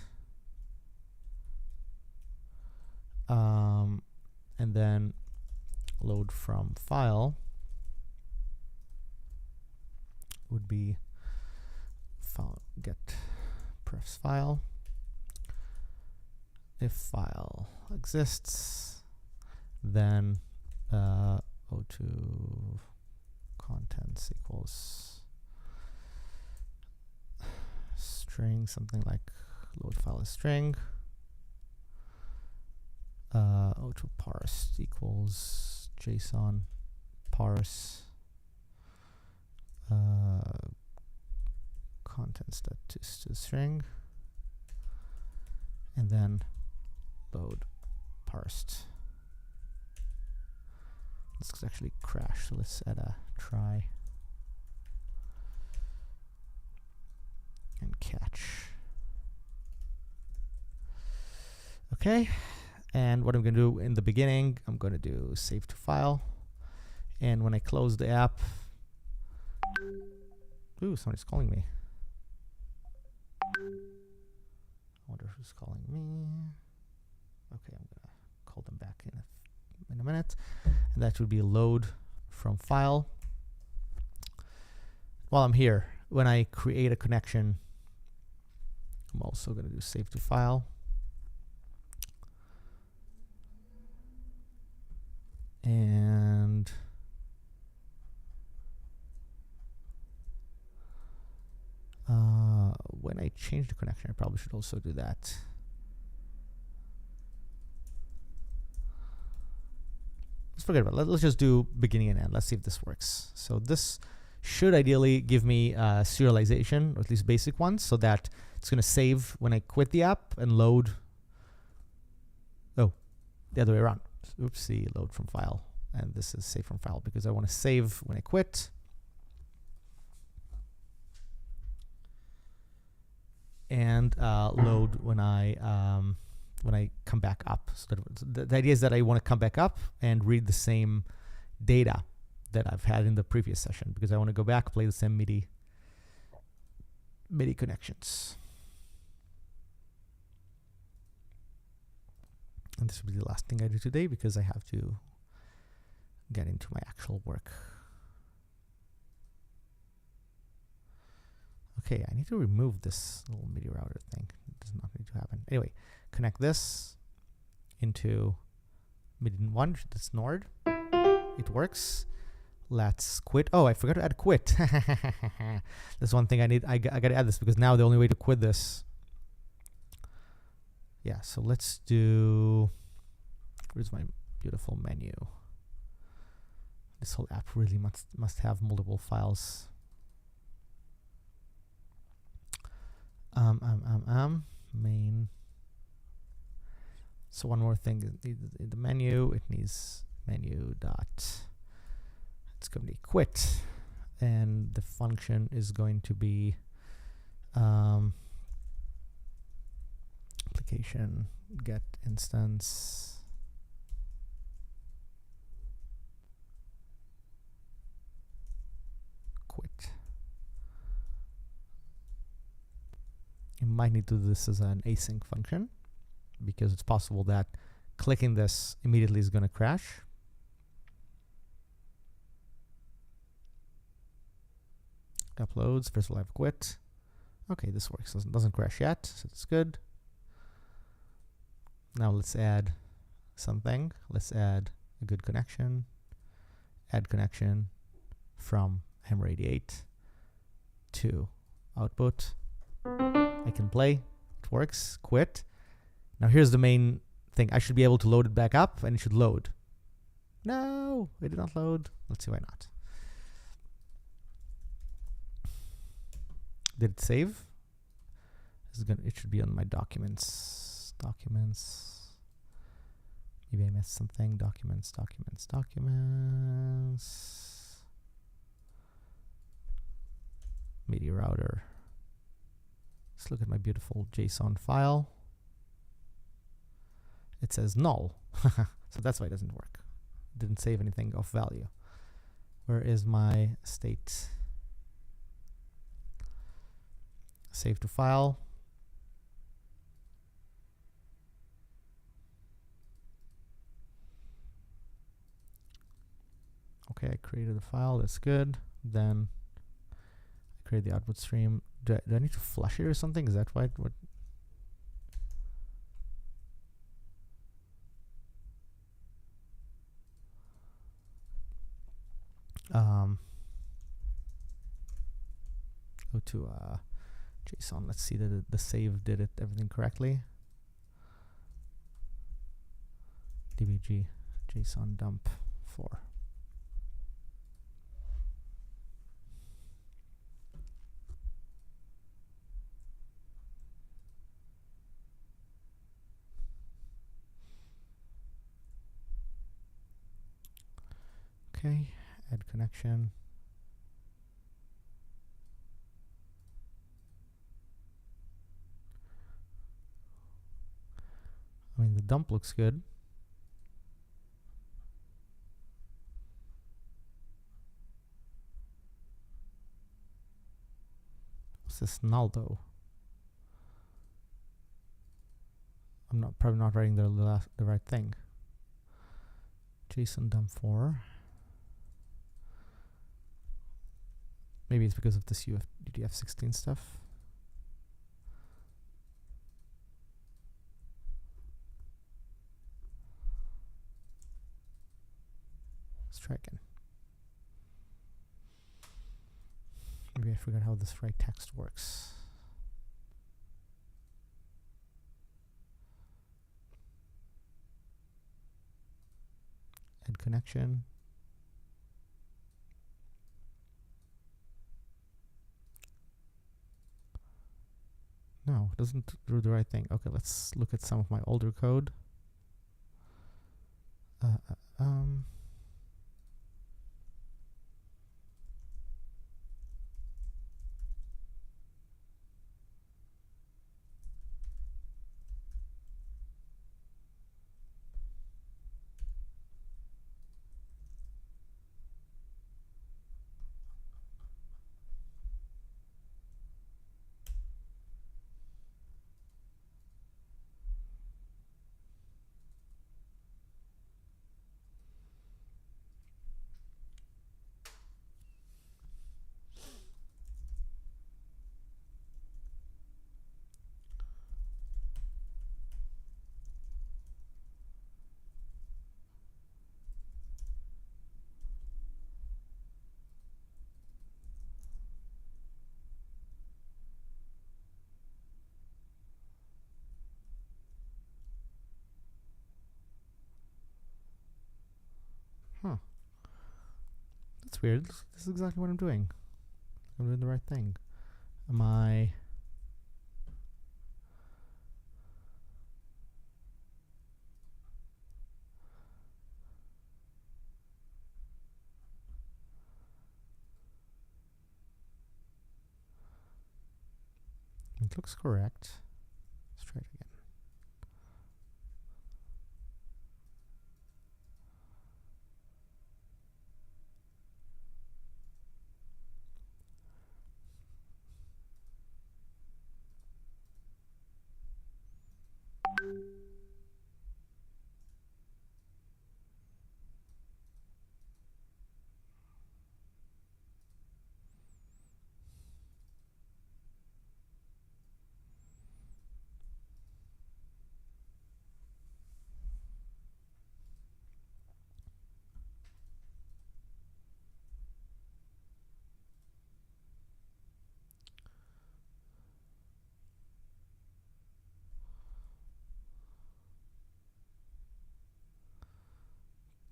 And then load from file would be file get prefs file. If file exists, then O2 contents equals string, something like load file is string. O2 parse equals JSON parse contents that is to string, and then load parsed. This could actually crash, so let's add a try and catch. Okay, and what I'm going to do in the beginning, I'm going to do save to file, and when I close the app, ooh, somebody's calling me. I wonder who's calling me. Okay, I'm gonna call them back in a minute, and that would be load from file. While I'm here, when I create a connection, I'm also gonna do save to file. And when I change the connection, I probably should also do that. Let's forget about it. Let's just do beginning and end. Let's see if this works. So this should ideally give me serialization, or at least basic ones, so that it's going to save when I quit the app and load. Oh, the other way around. Oopsie, load from file. And this is save from file because I want to save when I quit. And load when I come back up. So the idea is that I want to come back up and read the same data that I've had in the previous session, because I want to go back, play the same MIDI connections. And this will be the last thing I do today because I have to get into my actual work. Okay, I need to remove this little MIDI router thing. It does not need to happen. Anyway, connect this into MIDI 1, that's Nord. It works. Let's quit. Oh, I forgot to add quit. That's one thing I need. I got to add this because now the only way to quit this. Yeah, so let's do. Where's my beautiful menu? This whole app really must have multiple files. Main. So one more thing in the menu, it needs menu dot. It's going to be quit, and the function is going to be application get instance quit. You might need to do this as an async function because it's possible that clicking this immediately is going to crash. Uploads, first we'll have quit. Okay, this works. Doesn't crash yet, so it's good. Now let's add something. Let's add a good connection. Add connection from M88 to output. I can play. It works. Quit. Now here's the main thing. I should be able to load it back up, and it should load. No, it did not load. Let's see why not. Did it save? It should be on my documents. Documents. Maybe I missed something. Documents. MIDI router. Let's look at my beautiful JSON file. It says null. So that's why it doesn't work. It didn't save anything of value. Where is my state? Save to file. Okay, I created a file. That's good. Then I create the output stream. Do I need to flush it or something? Is that what? Go to JSON. Let's see that the save did everything correctly. dbg JSON dump 4. Okay, add connection. I mean, the dump looks good. What's this null though? I'm probably not writing the right thing. JSON dump 4. Maybe it's because of this UTF-16 stuff. Let's try again. Maybe I forgot how this write text works. Add connection. No, it doesn't do the right thing. Okay, let's look at some of my older code. That's weird. This is exactly what I'm doing. I'm doing the right thing. Am I... It looks correct. Let's try it again.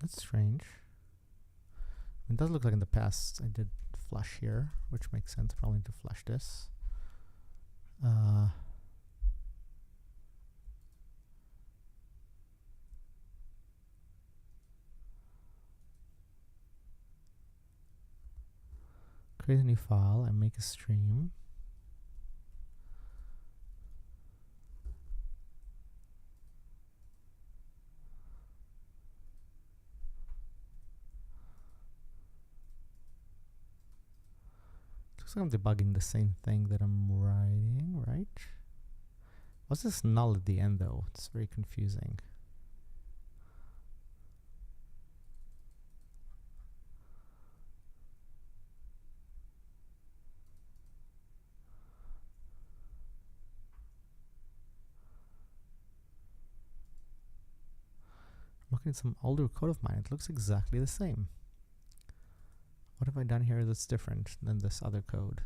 That's strange. It does look like in the past I did flush here, which makes sense. Probably need to flush this. Create a new file and make a stream. Looks like I'm debugging the same thing that I'm writing, right? What's this null at the end though? It's very confusing. I'm looking at some older code of mine. It looks exactly the same. What have I done here that's different than this other code?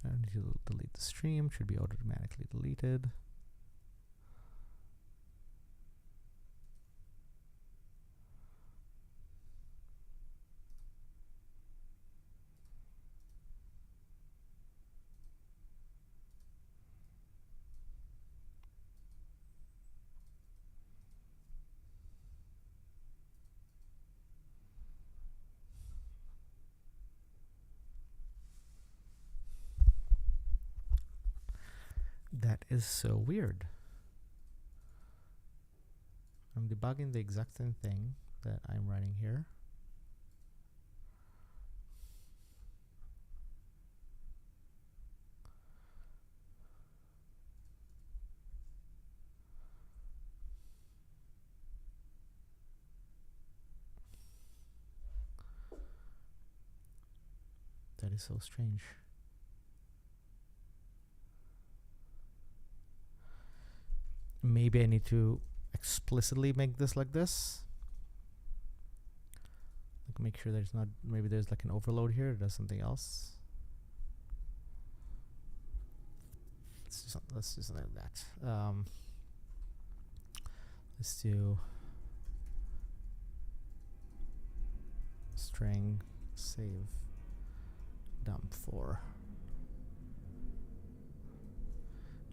I don't need to delete the stream. Should be automatically deleted. That is so weird. I'm debugging the exact same thing that I'm writing here. That is so strange. Maybe I need to explicitly make this like this. Like make sure there's not, maybe there's like an overload here, it does something else. Let's do something like that. Let's do string save dump for.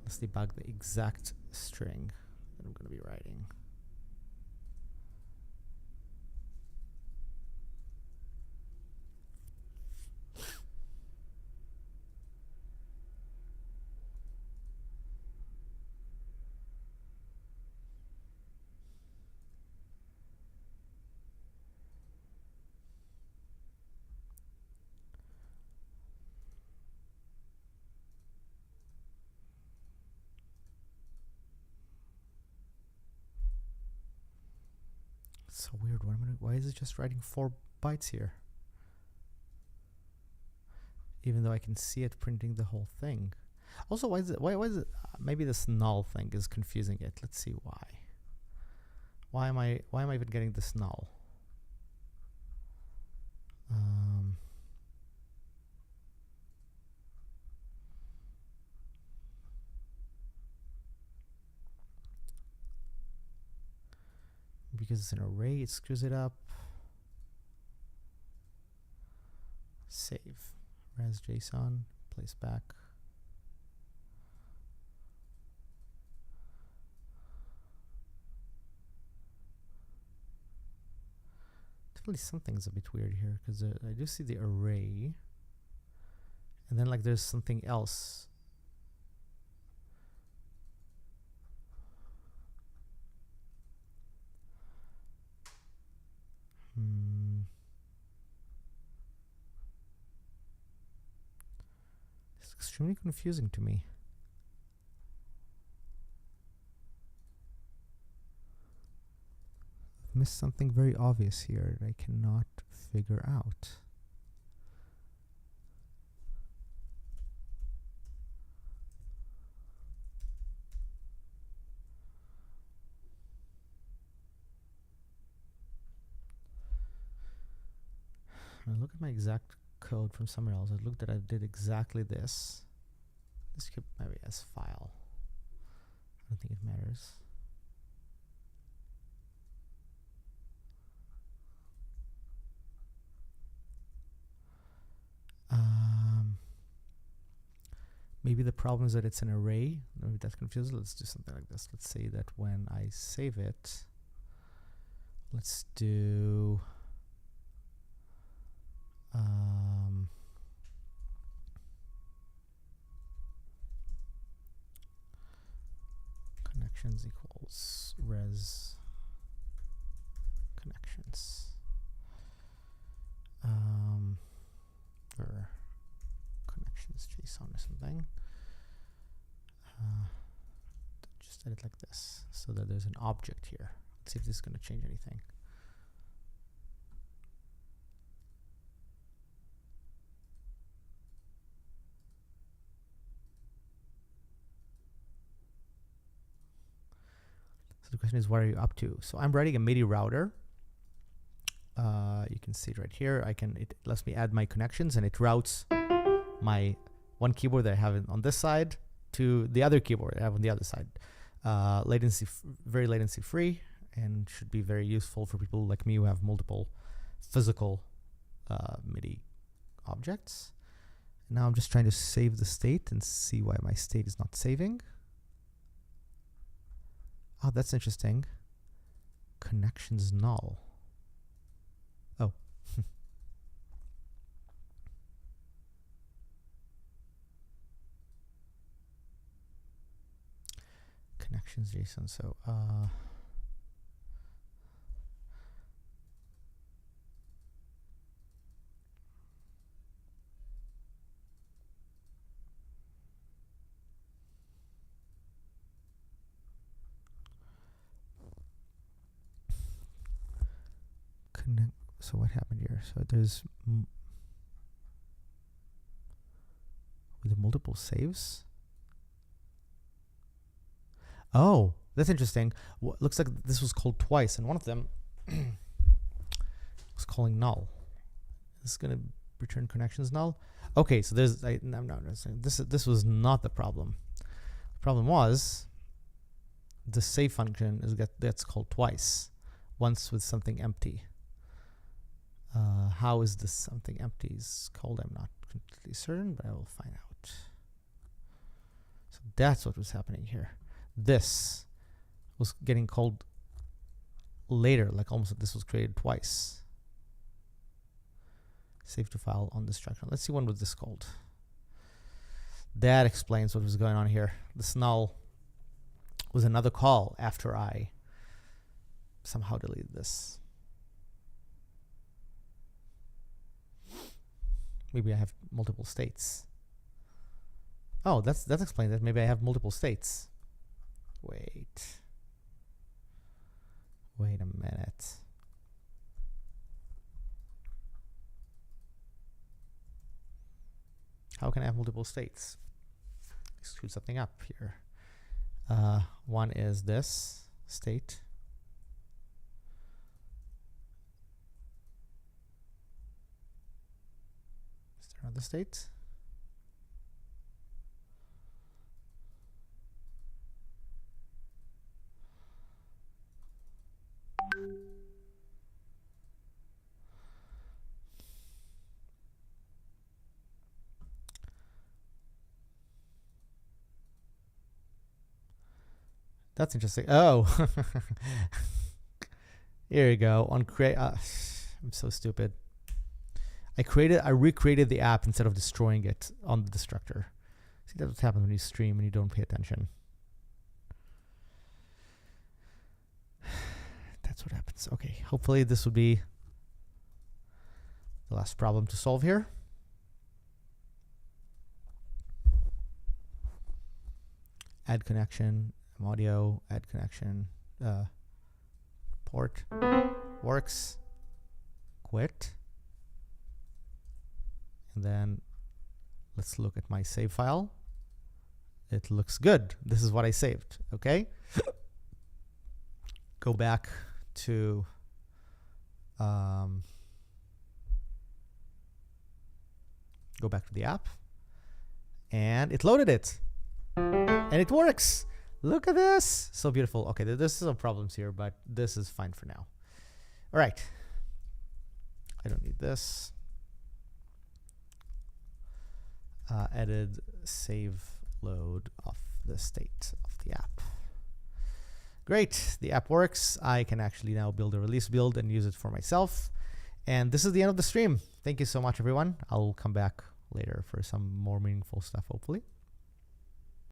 Let's debug the exact string that I'm going to be writing. So weird. Why is it just writing 4 bytes here? Even though I can see it printing the whole thing. Also, why is it? Maybe this null thing is confusing it. Let's see why. why am I even getting this null? Because it's an array, it screws it up. Save. Res JSON, place back. Definitely something's a bit weird here, because I do see the array, and then like there's something else. It's extremely confusing to me. I've missed something very obvious here that I cannot figure out. I look at my exact code from somewhere else. I looked at, I did exactly this. This could maybe as file. I don't think it matters. Maybe the problem is that it's an array. Maybe that's confusing. Let's do something like this. Let's say that when I save it, let's do connections equals res connections, or connections JSON or something. Just edit like this so that there's an object here. Let's see if this is going to change anything. So the question is, what are you up to? So I'm writing a MIDI router. You can see it right here. It lets me add my connections, and it routes my one keyboard that I have on this side to the other keyboard I have on the other side. Very latency free, and should be very useful for people like me who have multiple physical MIDI objects. Now I'm just trying to save the state and see why my state is not saving. Oh, that's interesting. Connections null. Oh. Connections JSON. So so what happened here? So there's with multiple saves. Oh, that's interesting. Looks like this was called twice, and one of them was calling null. This is going to return connections null. Okay, so there's this was not the problem. The problem was the save function that's called twice, once with something empty. How is this something empty is called? I'm not completely certain, but I will find out. So that's what was happening here. This was getting called later, like almost this was created twice. Save to file on this track. Let's see when was this called. That explains what was going on here. This null was another call after I somehow deleted this. Maybe I have multiple states. Oh, that's explained that maybe I have multiple states. Wait a minute. How can I have multiple states? Let's screw something up here. One is this state. the state. That's interesting. Oh, here you go. On create, I'm so stupid. I recreated the app instead of destroying it on the destructor. See, that's what happens when you stream and you don't pay attention. That's what happens. Okay, hopefully this will be the last problem to solve here. Add connection, audio, add connection, port, works, quit. And then let's look at my save file. It looks good. This is what I saved, okay? Go back to the app, and it loaded it, and it works. Look at this, so beautiful. Okay, there's some problems here, but this is fine for now. All right, I don't need this. Edit, save, load of the state of the app. Great, the app works. I can actually now build a release build and use it for myself. And this is the end of the stream. Thank you so much, everyone. I'll come back later for some more meaningful stuff, hopefully.